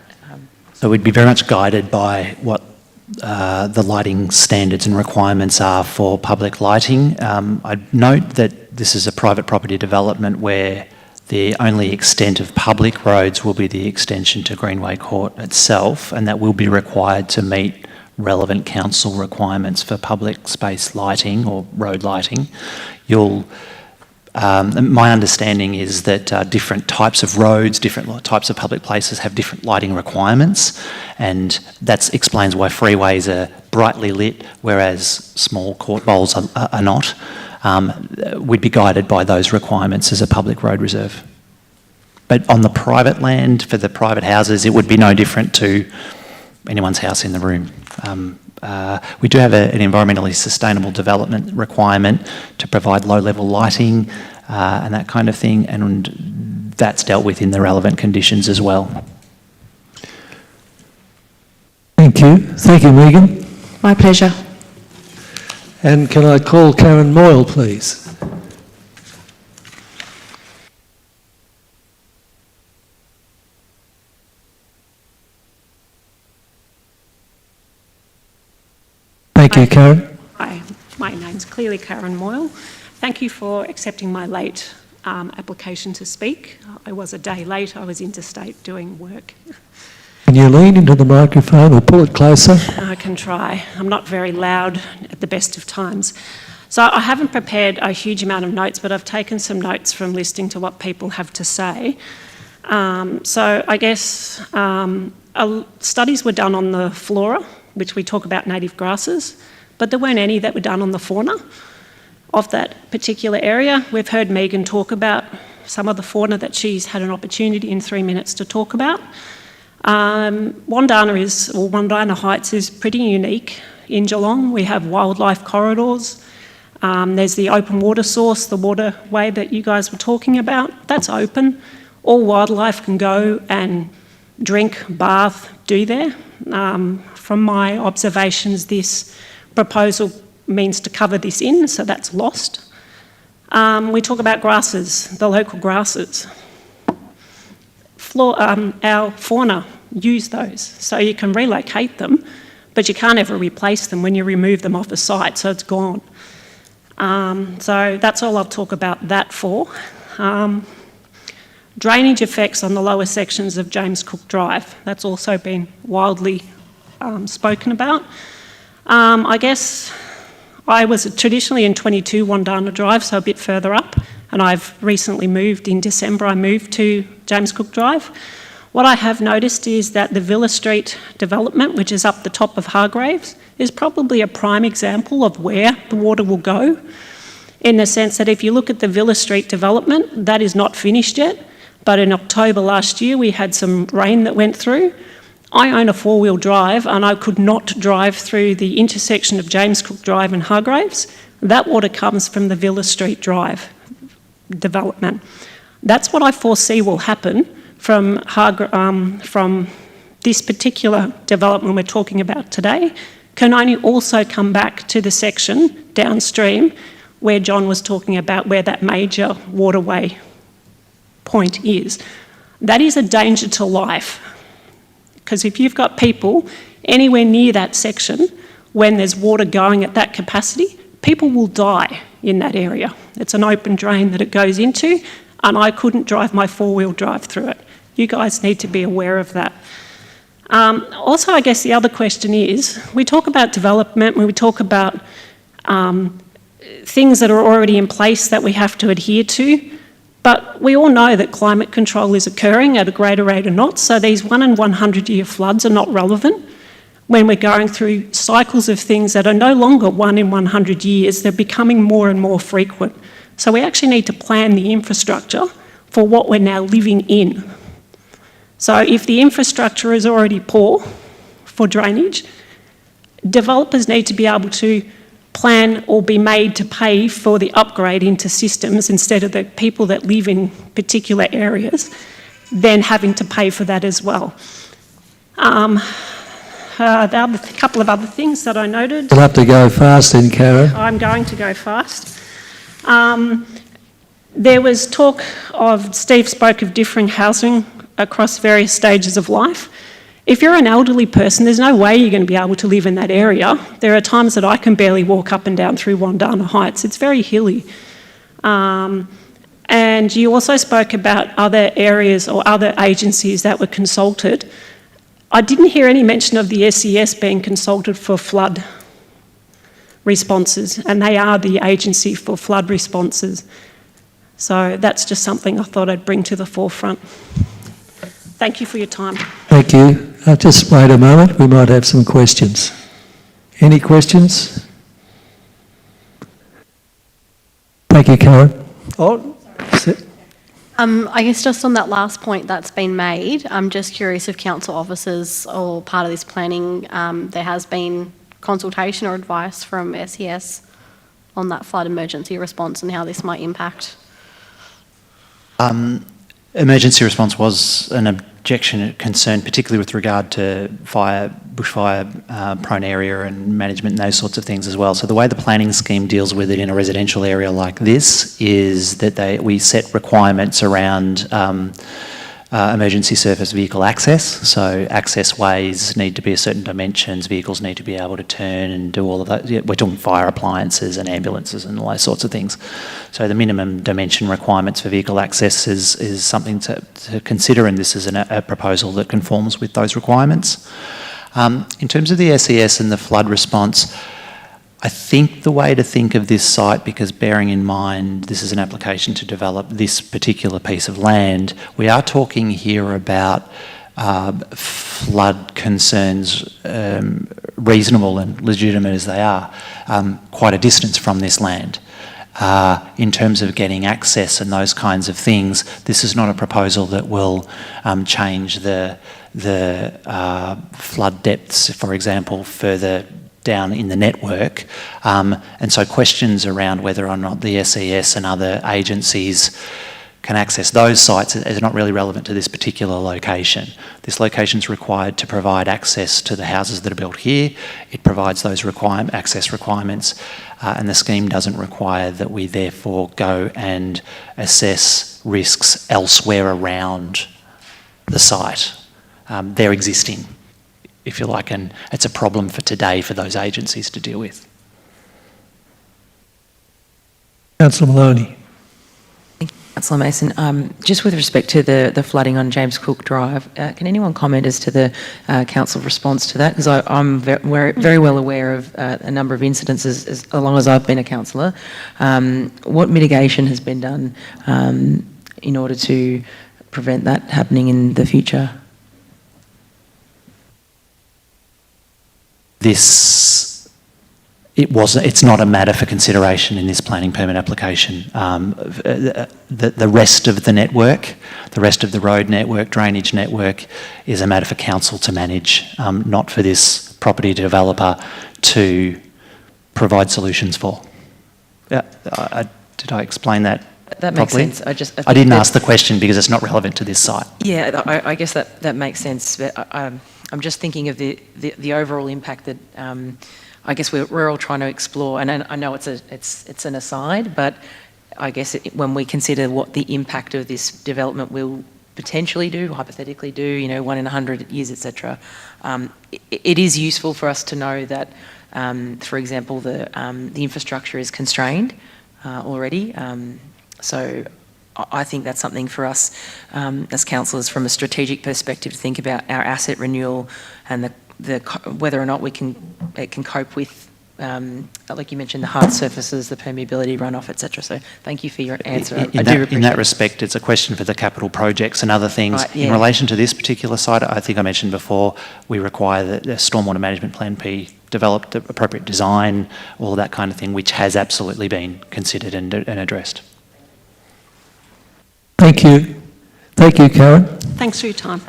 So we'd be very much guided by what the lighting standards and requirements are for public lighting. I'd note that this is a private property development where the only extent of public roads will be the extension to Greenway Court itself, and that will be required to meet relevant council requirements for public space lighting or road lighting. My understanding is that different types of roads, different types of public places have different lighting requirements, and that explains why freeways are brightly lit, whereas small court bowls are not. We'd be guided by those requirements as a public road reserve. But on the private land, for the private houses, it would be no different to anyone's house in the room. We do have an environmentally sustainable development requirement to provide low-level lighting and that kind of thing, and that's dealt with in the relevant conditions as well. Thank you. Thank you, Megan. My pleasure. And can I call Karen Moyle, please? Thank you, Karen. Hi, my name's clearly Karen Moyle. Thank you for accepting my late application to speak. I was a day late. I was interstate doing work. Can you lean into the microphone or pull it closer? I can try. I'm not very loud at the best of times. So I haven't prepared a huge amount of notes, but I've taken some notes from listening to what people have to say. So I guess studies were done on the flora, which we talk about native grasses, but there weren't any that were done on the fauna of that particular area. We've heard Megan talk about some of the fauna that she's had an opportunity in 3 minutes to talk about. Wandana Heights is pretty unique in Geelong. We have wildlife corridors. There's the open water source, the waterway that you guys were talking about. That's open. All wildlife can go and drink, bath, do there. From my observations, this proposal means to cover this in, so that's lost. We talk about grasses, the local grasses. Our fauna use those, so you can relocate them, but you can't ever replace them when you remove them off a site, so it's gone. So that's all I'll talk about that for. Drainage effects on the lower sections of James Cook Drive, that's also been widely spoken about. I guess I was traditionally in 22 Wandana Drive, so a bit further up, and I've recently moved. In December, I moved to James Cook Drive. What I have noticed is that the Villa Street development, which is up the top of Hargraves, is probably a prime example of where the water will go, in the sense that if you look at the Villa Street development, that is not finished yet, but in October last year, we had some rain that went through. I own a four-wheel drive and I could not drive through the intersection of James Cook Drive and Hargraves. That water comes from the Villa Street Drive development. That's what I foresee will happen from this particular development we're talking about today, can only also come back to the section downstream where John was talking about where that major waterway point is. That is a danger to life. Because if you've got people anywhere near that section, when there's water going at that capacity, people will die in that area. It's an open drain that it goes into, and I couldn't drive my four-wheel drive through it. You guys need to be aware of that. Also, I guess the other question is, we talk about development, when we talk about things that are already in place that we have to adhere to, but we all know that climate control is occurring at a greater rate of knots, so these 1 in 100 year floods are not relevant. when we're going through cycles of things that are no longer 1 in 100 years, they're becoming more and more frequent. So we actually need to plan the infrastructure for what we're now living in. So if the infrastructure is already poor for drainage, developers need to be able to plan or be made to pay for the upgrade into systems instead of the people that live in particular areas then having to pay for that as well. A couple of other things that I noted. You'll have to go fast then, Karen. I'm going to go fast. There was talk of, Steve spoke of differing housing across various stages of life. If you're an elderly person, there's no way you're going to be able to live in that area. There are times that I can barely walk up and down through Wandana Heights. It's very hilly. And you also spoke about other areas or other agencies that were consulted. I didn't hear any mention of the SES being consulted for flood responses, and they are the agency for flood responses. So that's just something I thought I'd bring to the forefront. Thank you for your time. Thank you. Just wait a moment, we might have some questions. Any questions? Thank you, Karen. Oh, I guess just on that last point that's been made, I'm just curious if council officers or part of this planning, there has been consultation or advice from SES on that flood emergency response and how this might impact? Emergency response was an objection, concern, particularly with regard to bushfire prone area and management and those sorts of things as well. So the way the planning scheme deals with it in a residential area like this is that we set requirements around emergency service vehicle access. So access ways need to be a certain dimensions, vehicles need to be able to turn and do all of that. We're talking fire appliances and ambulances and all those sorts of things. So the minimum dimension requirements for vehicle access is something to consider, and this is a proposal that conforms with those requirements. In terms of the SES and the flood response, I think the way to think of this site, because bearing in mind this is an application to develop this particular piece of land, we are talking here about flood concerns, reasonable and legitimate as they are, quite a distance from this land. In terms of getting access and those kinds of things, this is not a proposal that will change the flood depths, for example, further down in the network. And so questions around whether or not the SES and other agencies can access those sites is not really relevant to this particular location. This location is required to provide access to the houses that are built here. It provides those access requirements, and the scheme doesn't require that we therefore go and assess risks elsewhere around the site. They're existing, if you like, and it's a problem for today for those agencies to deal with. Councillor Maloney. Thank you, Councillor Mason. Just with respect to the flooding on James Cook Drive, can anyone comment as to the council response to that? Because I'm very well aware of a number of incidences as long as I've been a councillor. What mitigation has been done in order to prevent that happening in the future? It's not a matter for consideration in this planning permit application. The rest of the network, the rest of the road network, drainage network, is a matter for council to manage, not for this property developer to provide solutions for. Did I explain that? That makes properly? sense. I didn't ask the question because it's not relevant to this site. Yeah, I guess that makes sense. But I'm just thinking of the overall impact that I guess we're all trying to explore. And I know it's an aside, but I guess when we consider what the impact of this development will potentially do, hypothetically do, 1 in 100 years, etc., it is useful for us to know that, for example, the infrastructure is constrained already. So I think that's something for us as councillors from a strategic perspective to think about our asset renewal and the whether or not it can cope with like you mentioned, the hard surfaces, the permeability, runoff, etc. So thank you for your answer. I do In appreciate that it. respect, it's a question for the capital projects and other things. Right, yeah. In relation to this particular site, I think I mentioned before, we require that the stormwater management plan be developed, the appropriate design, all of that kind of thing, which has absolutely been considered and addressed. Thank you. Thank you, Karen. Thanks for your time.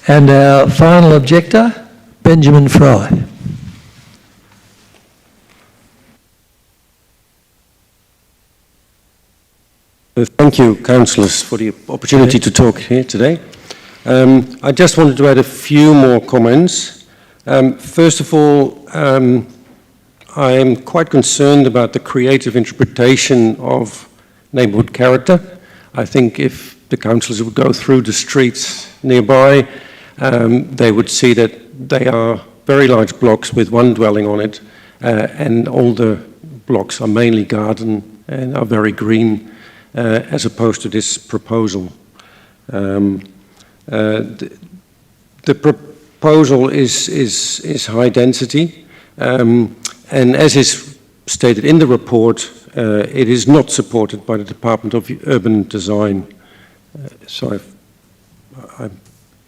And our final objector, Benjamin Fry. Thank you, councillors, for the opportunity to talk here today. I just wanted to add a few more comments. First of all, I am quite concerned about the creative interpretation of neighbourhood character. I think if the councillors would go through the streets nearby, they would see that they are very large blocks with one dwelling on it, and all the blocks are mainly garden and are very green, as opposed to this proposal. The proposal is high density, and as is stated in the report, it is not supported by the Department of Urban Design. So I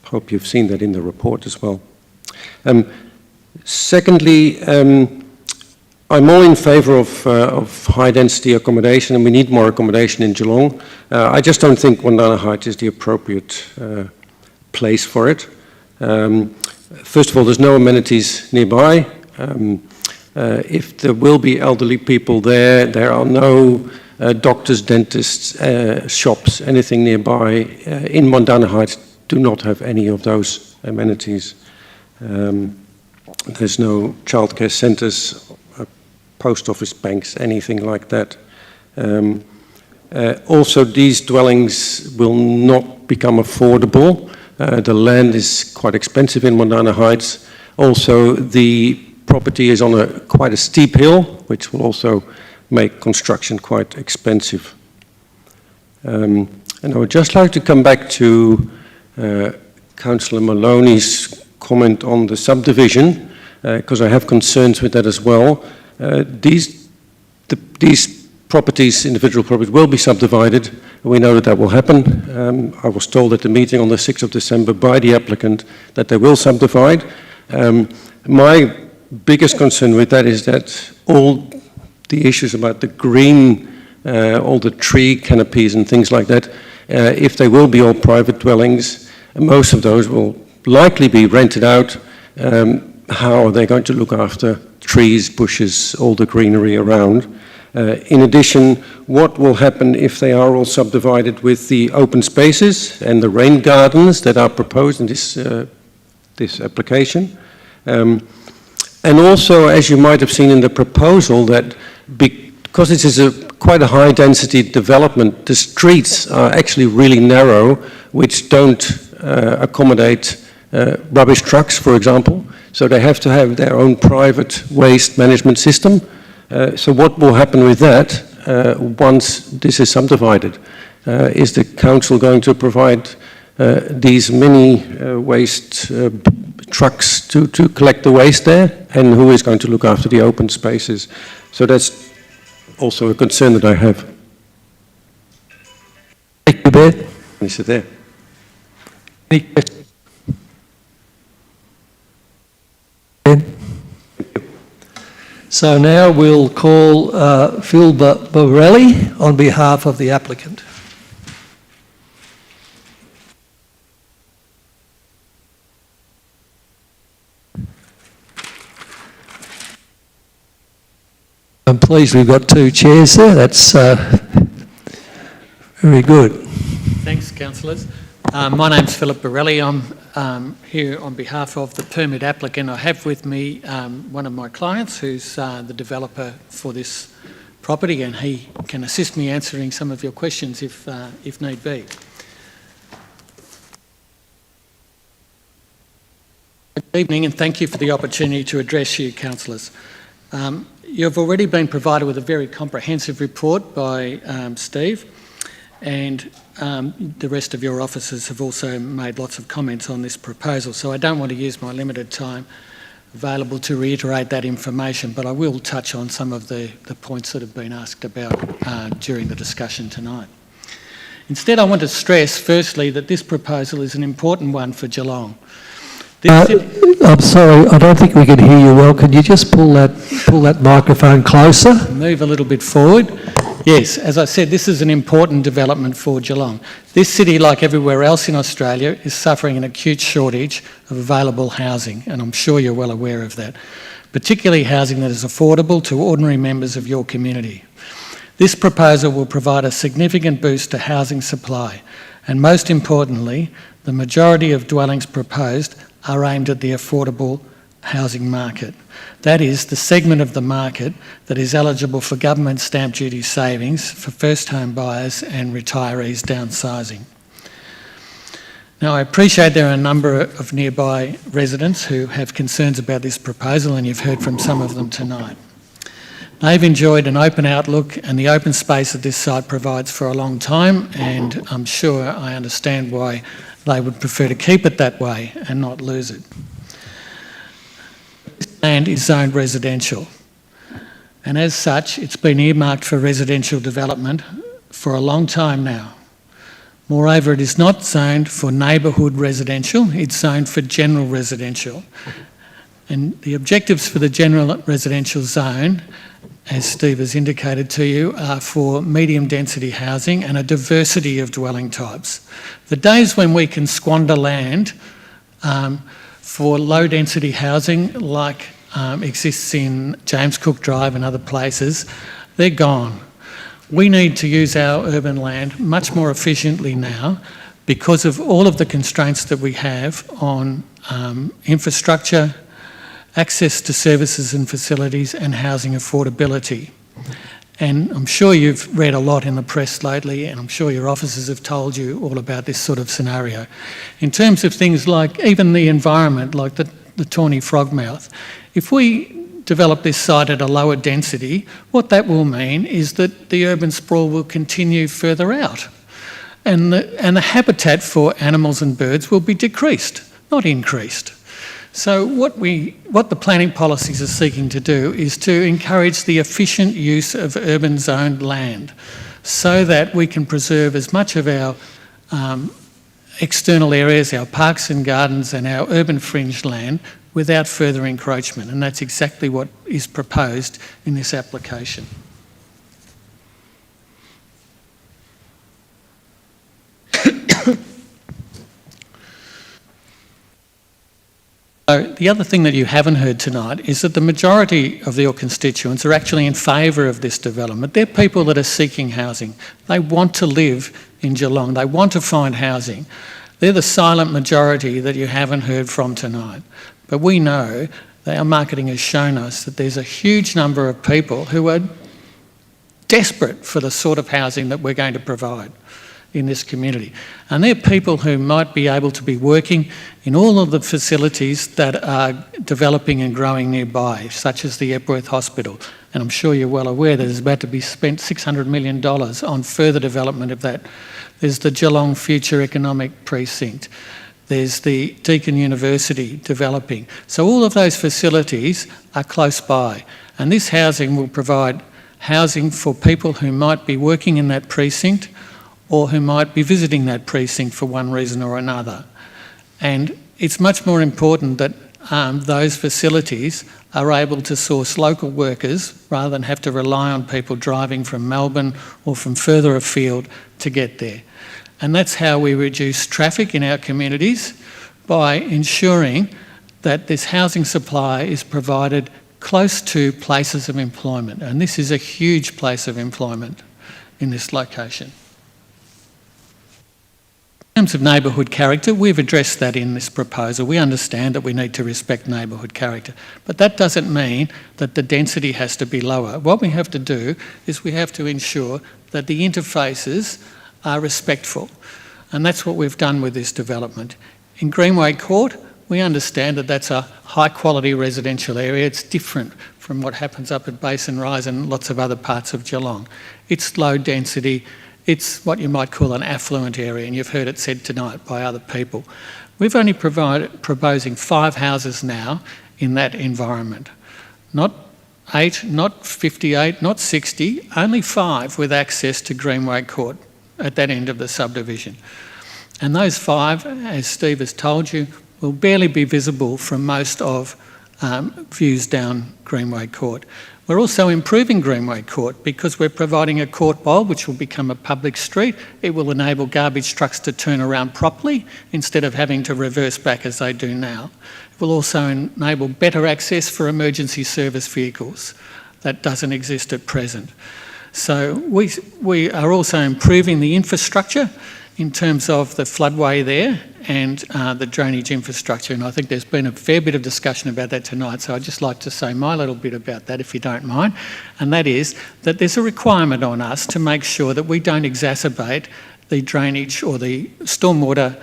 hope you've seen that in the report as well. Secondly, I'm all in favour of high-density accommodation, and we need more accommodation in Geelong. I just don't think Wandana Heights is the appropriate place for it. First of all, there's no amenities nearby. If there will be elderly people there, there are no doctors, dentists, shops, anything nearby. In Wandana Heights, do not have any of those amenities. There's no childcare centres, post office, banks, anything like that. Also, these dwellings will not become affordable. The land is quite expensive in Wandana Heights. Also, the property is on quite a steep hill, which will also make construction quite expensive. And I would just like to come back to Councillor Maloney's comment on the subdivision, because I have concerns with that as well. These properties, individual properties, will be subdivided. We know that that will happen. I was told at the meeting on the 6th of December by the applicant that they will subdivide. My biggest concern with that is that all the issues about the green, all the tree canopies and things like that, if they will be all private dwellings, most of those will likely be rented out. How are they going to look after trees, bushes, all the greenery around? In addition, what will happen if they are all subdivided with the open spaces and the rain gardens that are proposed in this application? And also, as you might have seen in the proposal, that because this is quite a high density development, the streets are actually really narrow, which don't accommodate rubbish trucks, for example. So they have to have their own private waste management system. So what will happen with that once this is subdivided? Is the council going to provide these mini waste trucks to collect the waste there? And who is going to look after the open spaces? So that's also a concern that I have. Thank you, Ben. Is it there? Any questions? Ben? So now we'll call Phil Borelli on behalf of the applicant. I'm pleased we've got two chairs there. That's very good. Thanks, councillors. My name's Philip Borelli. I'm here on behalf of the permit applicant. I have with me one of my clients who's the developer for this property, and he can assist me answering some of your questions if need be. Good evening, and thank you for the opportunity to address you, councillors. You've already been provided with a very comprehensive report by Steve, and the rest of your officers have also made lots of comments on this proposal, so I don't want to use my limited time available to reiterate that information, but I will touch on some of the points that have been asked about during the discussion tonight. Instead, I want to stress, firstly, that this proposal is an important one for Geelong. I'm sorry, I don't think we can hear you well. Can you just pull that microphone closer? Move a little bit forward. Yes, as I said, this is an important development for Geelong. This city, like everywhere else in Australia, is suffering an acute shortage of available housing, and I'm sure you're well aware of that, particularly housing that is affordable to ordinary members of your community. This proposal will provide a significant boost to housing supply, and most importantly, the majority of dwellings proposed are aimed at the affordable housing market. That is, the segment of the market that is eligible for government stamp duty savings for first home buyers and retirees downsizing. Now, I appreciate there are a number of nearby residents who have concerns about this proposal, and you've heard from some of them tonight. They've enjoyed an open outlook, and the open space that this site provides for a long time, and I'm sure I understand why they would prefer to keep it that way and not lose it. This land is zoned residential, and as such, it's been earmarked for residential development for a long time now. Moreover, it is not zoned for neighbourhood residential, it's zoned for general residential. And the objectives for the general residential zone, as Steve has indicated to you, are for medium density housing and a diversity of dwelling types. The days when we can squander land for low density housing like exists in James Cook Drive and other places, they're gone. We need to use our urban land much more efficiently now because of all of the constraints that we have on infrastructure, access to services and facilities, and housing affordability. And I'm sure you've read a lot in the press lately, and I'm sure your officers have told you all about this sort of scenario. In terms of things like even the environment, like the tawny frogmouth, if we develop this site at a lower density, what that will mean is that the urban sprawl will continue further out, and the habitat for animals and birds will be decreased, not increased. So what the planning policies are seeking to do is to encourage the efficient use of urban zoned land so that we can preserve as much of our external areas, our parks and gardens and our urban fringe land without further encroachment, and that's exactly what is proposed in this application. So the other thing that you haven't heard tonight is that the majority of your constituents are actually in favour of this development. They're people that are seeking housing. They want to live in Geelong. They want to find housing. They're the silent majority that you haven't heard from tonight. But we know that our marketing has shown us that there's a huge number of people who are desperate for the sort of housing that we're going to provide in this community. And they're people who might be able to be working in all of the facilities that are developing and growing nearby, such as the Epworth Hospital. And I'm sure you're well aware that there's about to be spent $600 million on further development of that. There's the Geelong Future Economic Precinct. There's the Deakin University developing. So all of those facilities are close by. And this housing will provide housing for people who might be working in that precinct or who might be visiting that precinct for one reason or another. And it's much more important that those facilities are able to source local workers rather than have to rely on people driving from Melbourne or from further afield to get there. And that's how we reduce traffic in our communities, by ensuring that this housing supply is provided close to places of employment. And this is a huge place of employment in this location. In terms of neighbourhood character, we've addressed that in this proposal. We understand that we need to respect neighbourhood character, but that doesn't mean that the density has to be lower. What we have to do is we have to ensure that the interfaces are respectful, and that's what we've done with this development. In Greenway Court, we understand that that's a high-quality residential area. It's different from what happens up at Basin Rise and lots of other parts of Geelong. It's low density. It's what you might call an affluent area, and you've heard it said tonight by other people. We've only proposing 5 houses now in that environment. Not 8, not 58, not 60, only 5 with access to Greenway Court at that end of the subdivision. And those 5, as Steve has told you, will barely be visible from most of views down Greenway Court. We're also improving Greenway Court because we're providing a court bowl which will become a public street. It will enable garbage trucks to turn around properly instead of having to reverse back as they do now. It will also enable better access for emergency service vehicles. That doesn't exist at present. So we are also improving the infrastructure in terms of the floodway there and the drainage infrastructure, and I think there's been a fair bit of discussion about that tonight, so I'd just like to say my little bit about that, if you don't mind, and that is that there's a requirement on us to make sure that we don't exacerbate the drainage or the stormwater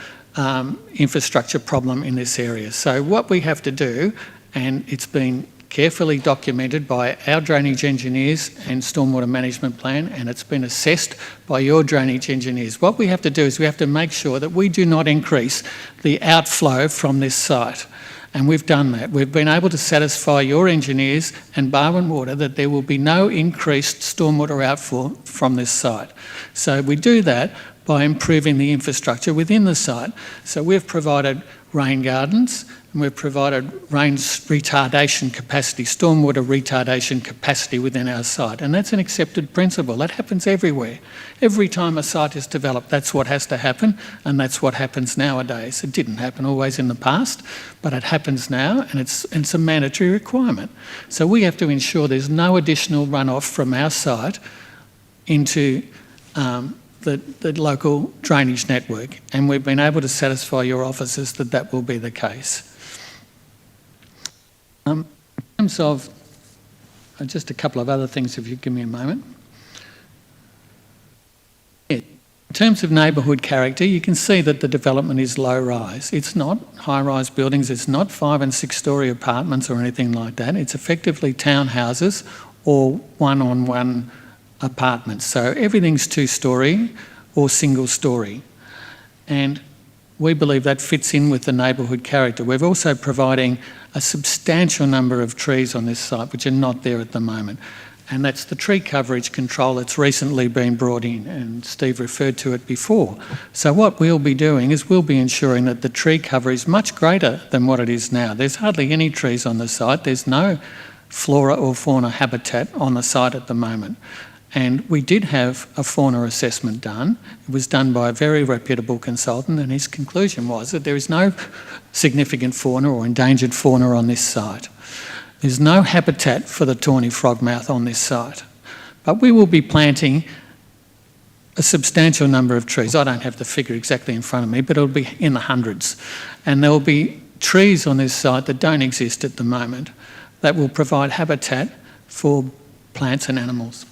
infrastructure problem in this area. So what we have to do, and it's been carefully documented by our drainage engineers and stormwater management plan, and it's been assessed by your drainage engineers. What we have to do is we have to make sure that we do not increase the outflow from this site. And we've done that. We've been able to satisfy your engineers and Barwon Water that there will be no increased stormwater outflow from this site. So we do that by improving the infrastructure within the site. So we've provided rain gardens, and we've provided rain retardation capacity, stormwater retardation capacity within our site, and that's an accepted principle. That happens everywhere. Every time a site is developed, that's what has to happen, and that's what happens nowadays. It didn't happen always in the past, but it happens now, and it's a mandatory requirement. So we have to ensure there's no additional runoff from our site into the local drainage network, and we've been able to satisfy your officers that that will be the case. In terms of just a couple of other things, if you give me a moment. In terms of neighbourhood character, you can see that the development is low-rise. It's not high-rise buildings, it's not 5- and 6-storey apartments or anything like that. It's effectively townhouses or one-on-one apartments. So everything's 2-storey or single-storey. And we believe that fits in with the neighbourhood character. We're also providing a substantial number of trees on this site which are not there at the moment. And that's the tree coverage control that's recently been brought in, and Steve referred to it before. So what we'll be doing is we'll be ensuring that the tree cover is much greater than what it is now. There's hardly any trees on the site. There's no flora or fauna habitat on the site at the moment. And we did have a fauna assessment done. It was done by a very reputable consultant, and his conclusion was that there is no significant fauna or endangered fauna on this site. There's no habitat for the tawny frogmouth on this site. But we will be planting a substantial number of trees. I don't have the figure exactly in front of me, but it'll be in the hundreds. And there will be trees on this site that don't exist at the moment that will provide habitat for plants and animals.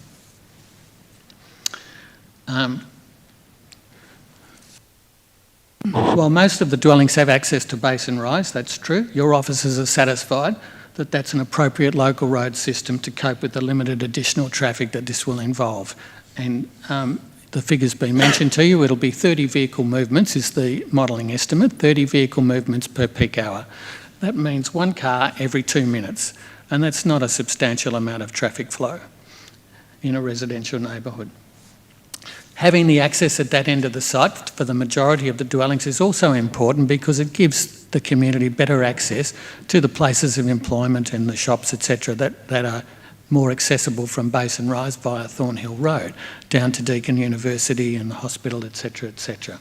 While most of the dwellings have access to basin rise, that's true, your officers are satisfied that that's an appropriate local road system to cope with the limited additional traffic that this will involve. And the figure's been mentioned to you. It'll be 30 vehicle movements is the modelling estimate, 30 vehicle movements per peak hour. That means 1 car every 2 minutes, and that's not a substantial amount of traffic flow in a residential neighbourhood. Having the access at that end of the site for the majority of the dwellings is also important because it gives the community better access to the places of employment and the shops, etc., that are more accessible from Basin Rise via Thornhill Road down to Deakin University and the hospital, etc., etc.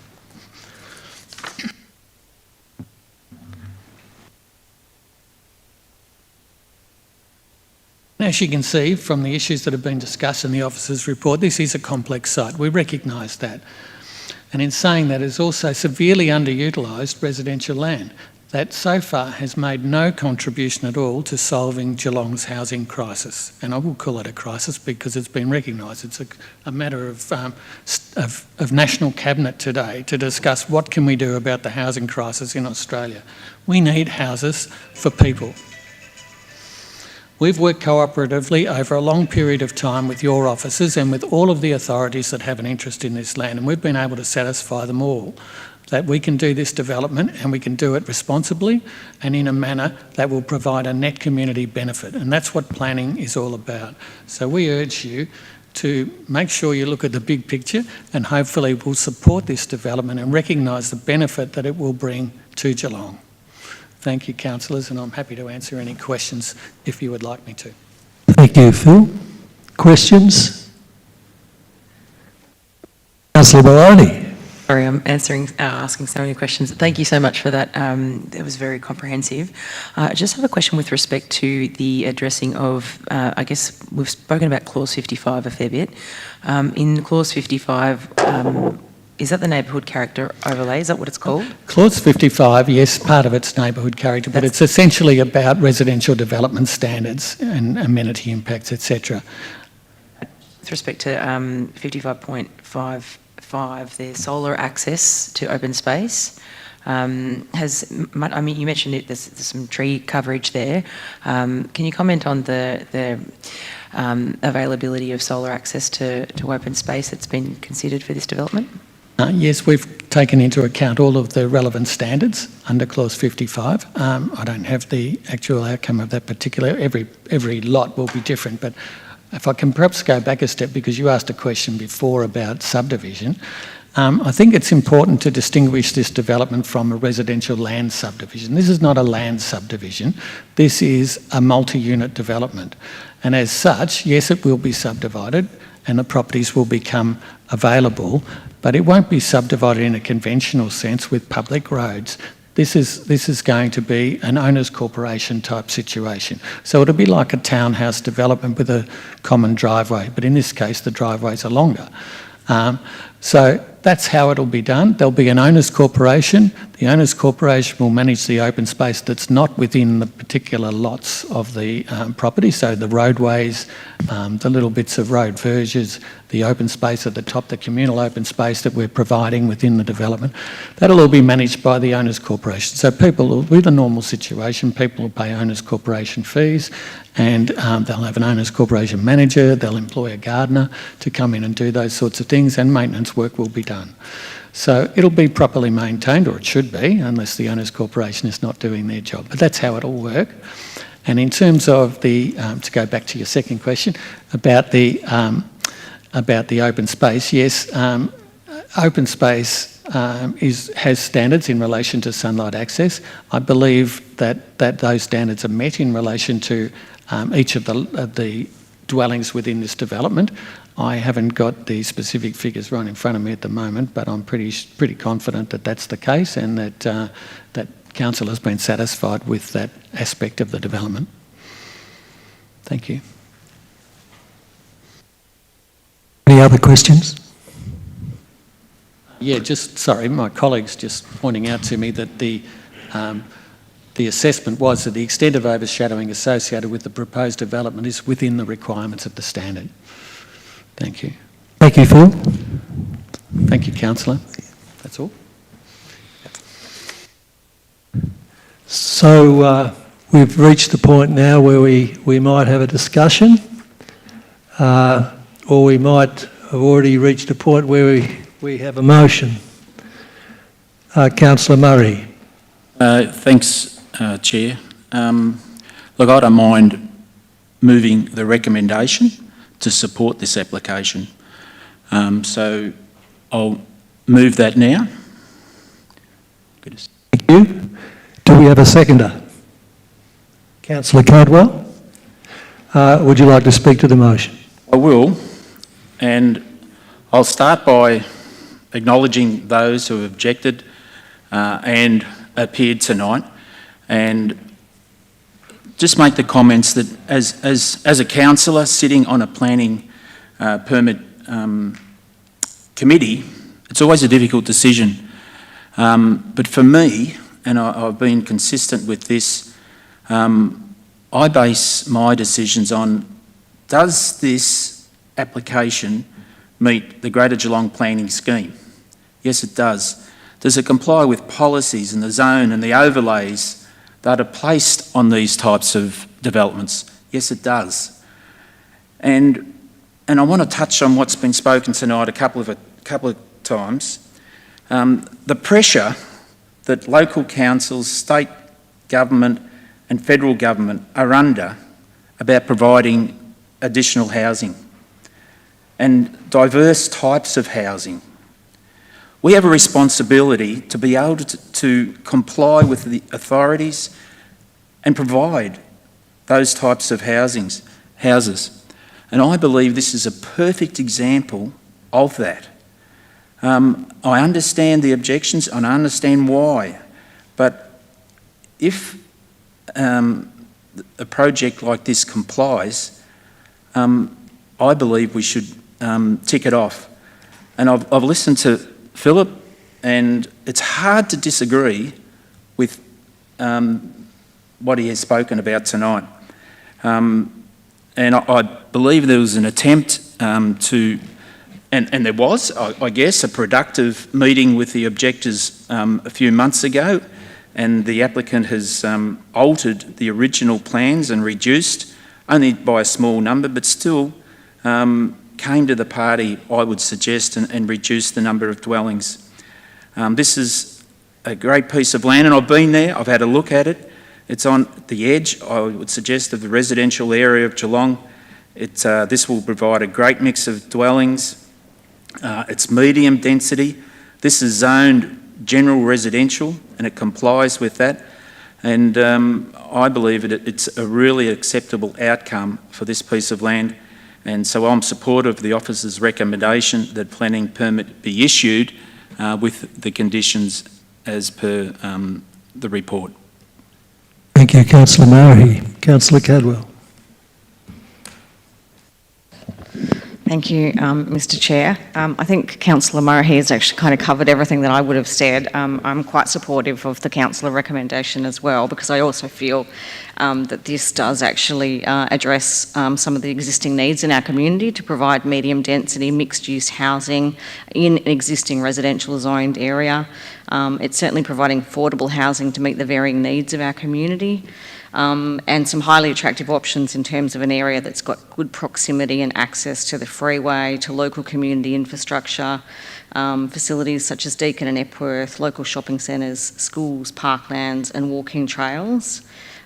As you can see from the issues that have been discussed in the officer's report, this is a complex site. We recognise that. And in saying that, it's also severely underutilised residential land that so far has made no contribution at all to solving Geelong's housing crisis. And I will call it a crisis because it's been recognised. It's a matter of National Cabinet today to discuss what can we do about the housing crisis in Australia. We need houses for people. We've worked cooperatively over a long period of time with your officers and with all of the authorities that have an interest in this land, and we've been able to satisfy them all that we can do this development and we can do it responsibly and in a manner that will provide a net community benefit. And that's what planning is all about. So we urge you to make sure you look at the big picture and hopefully will support this development and recognise the benefit that it will bring to Geelong. Thank you, councillors, and I'm happy to answer any questions if you would like me to. Thank you, Phil. Questions? Councillor Maloney. Sorry, I'm asking so many questions. Thank you so much for that. That was very comprehensive. I just have a question with respect to the addressing of, I guess we've spoken about Clause 55 a fair bit. In Clause 55, is that the neighbourhood character overlay? Is that what it's called? Clause 55, yes, part of it's neighbourhood character, but it's essentially about residential development standards and amenity impacts, etc. With respect to 55.55, there's solar access to open space. I mean, you mentioned it, there's some tree coverage there. Can you comment on the availability of solar access to open space that's been considered for this development? Yes, we've taken into account all of the relevant standards under Clause 55. I don't have the actual outcome of that particular. Every lot will be different, but if I can perhaps go back a step, because you asked a question before about subdivision. I think it's important to distinguish this development from a residential land subdivision. This is not a land subdivision. This is a multi-unit development. And as such, yes, it will be subdivided and the properties will become available, but it won't be subdivided in a conventional sense with public roads. This is going to be an owners' corporation type situation. So it'll be like a townhouse development with a common driveway, but in this case the driveways are longer. So that's how it'll be done. There'll be an owners' corporation. The owners' corporation will manage the open space that's not within the particular lots of the property, so the roadways, the little bits of road verges, the open space at the top, the communal open space that we're providing within the development. That'll all be managed by the owners' corporation. So people, with a normal situation, people will pay owners' corporation fees, and they'll have an owners' corporation manager, they'll employ a gardener to come in and do those sorts of things, and maintenance work will be done. So it'll be properly maintained, or it should be, unless the owners' corporation is not doing their job. But that's how it'll work. And in terms of the, to go back to your second question, about the open space, yes, open space has standards in relation to sunlight access. I believe that those standards are met in relation to each of the dwellings within this development. I haven't got the specific figures right in front of me at the moment, but I'm pretty confident that that's the case, and that that council has been satisfied with that aspect of the development. Thank you. Any other questions? Yeah, sorry, my colleague's just pointing out to me that the assessment was that the extent of overshadowing associated with the proposed development is within the requirements of the standard. Thank you. Thank you, Phil. Thank you, councillor. That's all. So we've reached the point now where we might have a discussion, or we might have already reached a point where we have a motion. Councillor Murray. Thanks, Chair. Look, I don't mind moving the recommendation to support this application. So I'll move that now. Thank you. Do we have a seconder? Councillor Cardwell, would you like to speak to the motion? I will, and I'll start by acknowledging those who have objected and appeared tonight, and just make the comments that as a councillor sitting on a planning permit committee, it's always a difficult decision. But for me, and I've been consistent with this, I base my decisions on, does this application meet the Greater Geelong Planning Scheme? Yes, it does. Does it comply with policies and the zone and the overlays that are placed on these types of developments? Yes, it does. And I want to touch on what's been spoken tonight a couple of times. The pressure that local councils, state government and federal government are under about providing additional housing and diverse types of housing. We have a responsibility to be able to comply with the authorities and provide those types of houses. And I believe this is a perfect example of that. I understand the objections and I understand why, but if a project like this complies, I believe we should tick it off. And I've listened to Philip, and it's hard to disagree with what he has spoken about tonight. And I believe there was an attempt to, and there was, I guess, a productive meeting with the objectors a few months ago, and the applicant has altered the original plans and reduced, only by a small number, but still came to the party, I would suggest, and reduced the number of dwellings. This is a great piece of land, and I've been there, I've had a look at it. It's on the edge, I would suggest, of the residential area of Geelong. This will provide a great mix of dwellings. It's medium density. This is zoned general residential, and it complies with that. And I believe it's a really acceptable outcome for this piece of land. And so I'm supportive of the officer's recommendation that planning permit be issued with the conditions as per the report. Thank you, Councillor Murray. Councillor Cadwell. Thank you, Mr. Chair. I think Councillor Murray has actually kind of covered everything that I would have said. I'm quite supportive of the councillor recommendation as well, because I also feel that this does actually address some of the existing needs in our community to provide medium density mixed-use housing in an existing residential zoned area. It's certainly providing affordable housing to meet the varying needs of our community. And some highly attractive options in terms of an area that's got good proximity and access to the freeway, to local community infrastructure, facilities such as Deakin and Epworth, local shopping centres, schools, parklands and walking trails.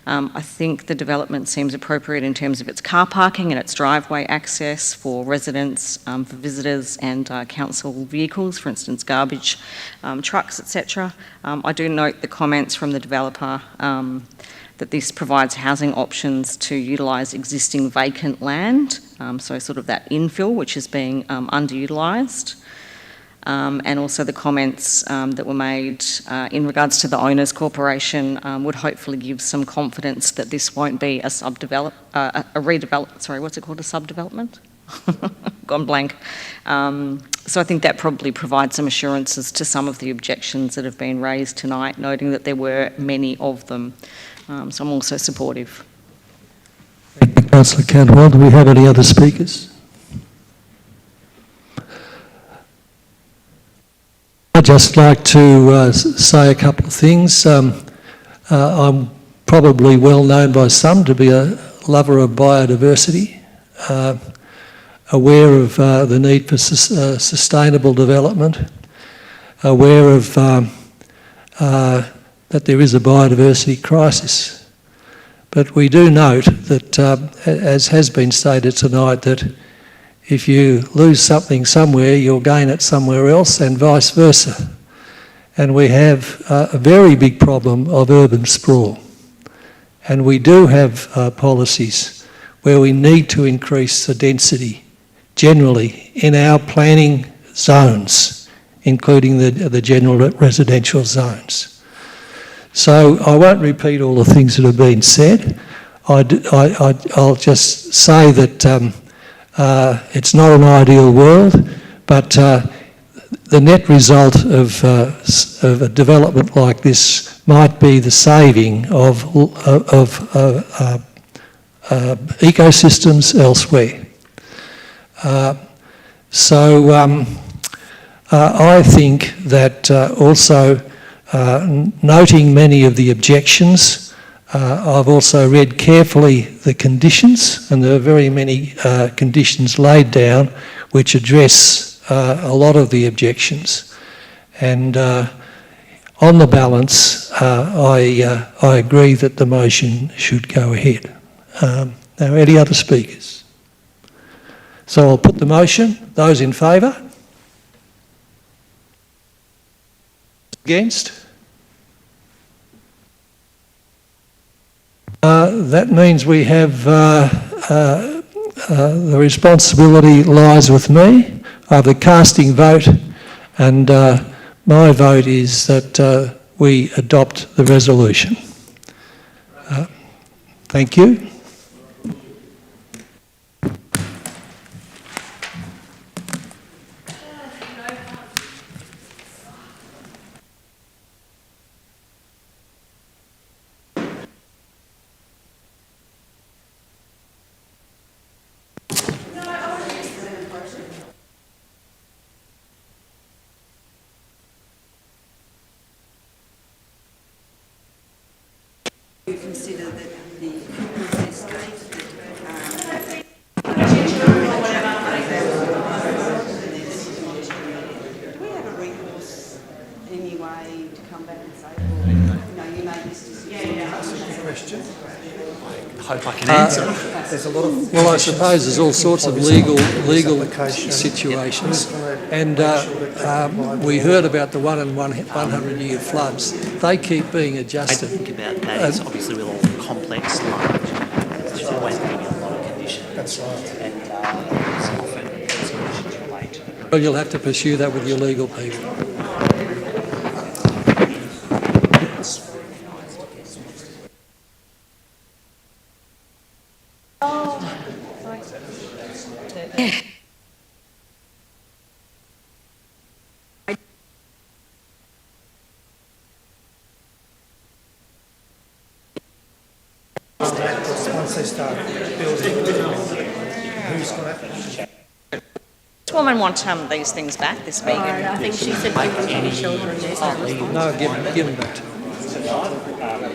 I think the development seems appropriate in terms of its car parking and its driveway access for residents, for visitors and council vehicles, for instance garbage trucks, etc. I do note the comments from the developer that this provides housing options to utilise existing vacant land, so sort of that infill which is being underutilised. And also the comments that were made in regards to the owners' corporation would hopefully give some confidence that this won't be a subdevelopment? Gone blank. So I think that probably provides some assurances to some of the objections that have been raised tonight, noting that there were many of them. So I'm also supportive. Thank you, Councillor Cadwell. Do we have any other speakers? I'd just like to say a couple of things. I'm probably well known by some to be a lover of biodiversity, aware of the need for sustainable development, aware of that there is a biodiversity crisis. But we do note that, as has been stated tonight, that if you lose something somewhere, you'll gain it somewhere else, and vice versa. And we have a very big problem of urban sprawl. And we do have policies where we need to increase the density generally in our planning zones, including the general residential zones. So I won't repeat all the things that have been said. I'll just say that it's not an ideal world, but the net result of a development like this might be the saving of ecosystems elsewhere. I think that also noting many of the objections, I've also read carefully the conditions, and there are very many conditions laid down which address a lot of the objections. And on the balance, I agree that the motion should go ahead. Now, any other speakers? So I'll put the motion. Those in favour? Against? That means we have the responsibility lies with me. I have the casting vote, and my vote is that we adopt the resolution. Thank you. Consider that the process do we have a recourse anyway to come back and say, well, you made this decision? Question. I hope I can answer. There's a lot of. Well, I suppose there's all sorts of legal situations, and we heard about the 1 in 100-year floods. They keep being I adjusted. think about that is obviously with all the complex, large, there's always going to be a lot of conditions. That's right. And it's often those conditions relate. Well, you'll have to pursue that with your legal people. Once they start building, who's going to... Does woman want these things back, this meeting? I think she said give them to the children. No, give them back to them.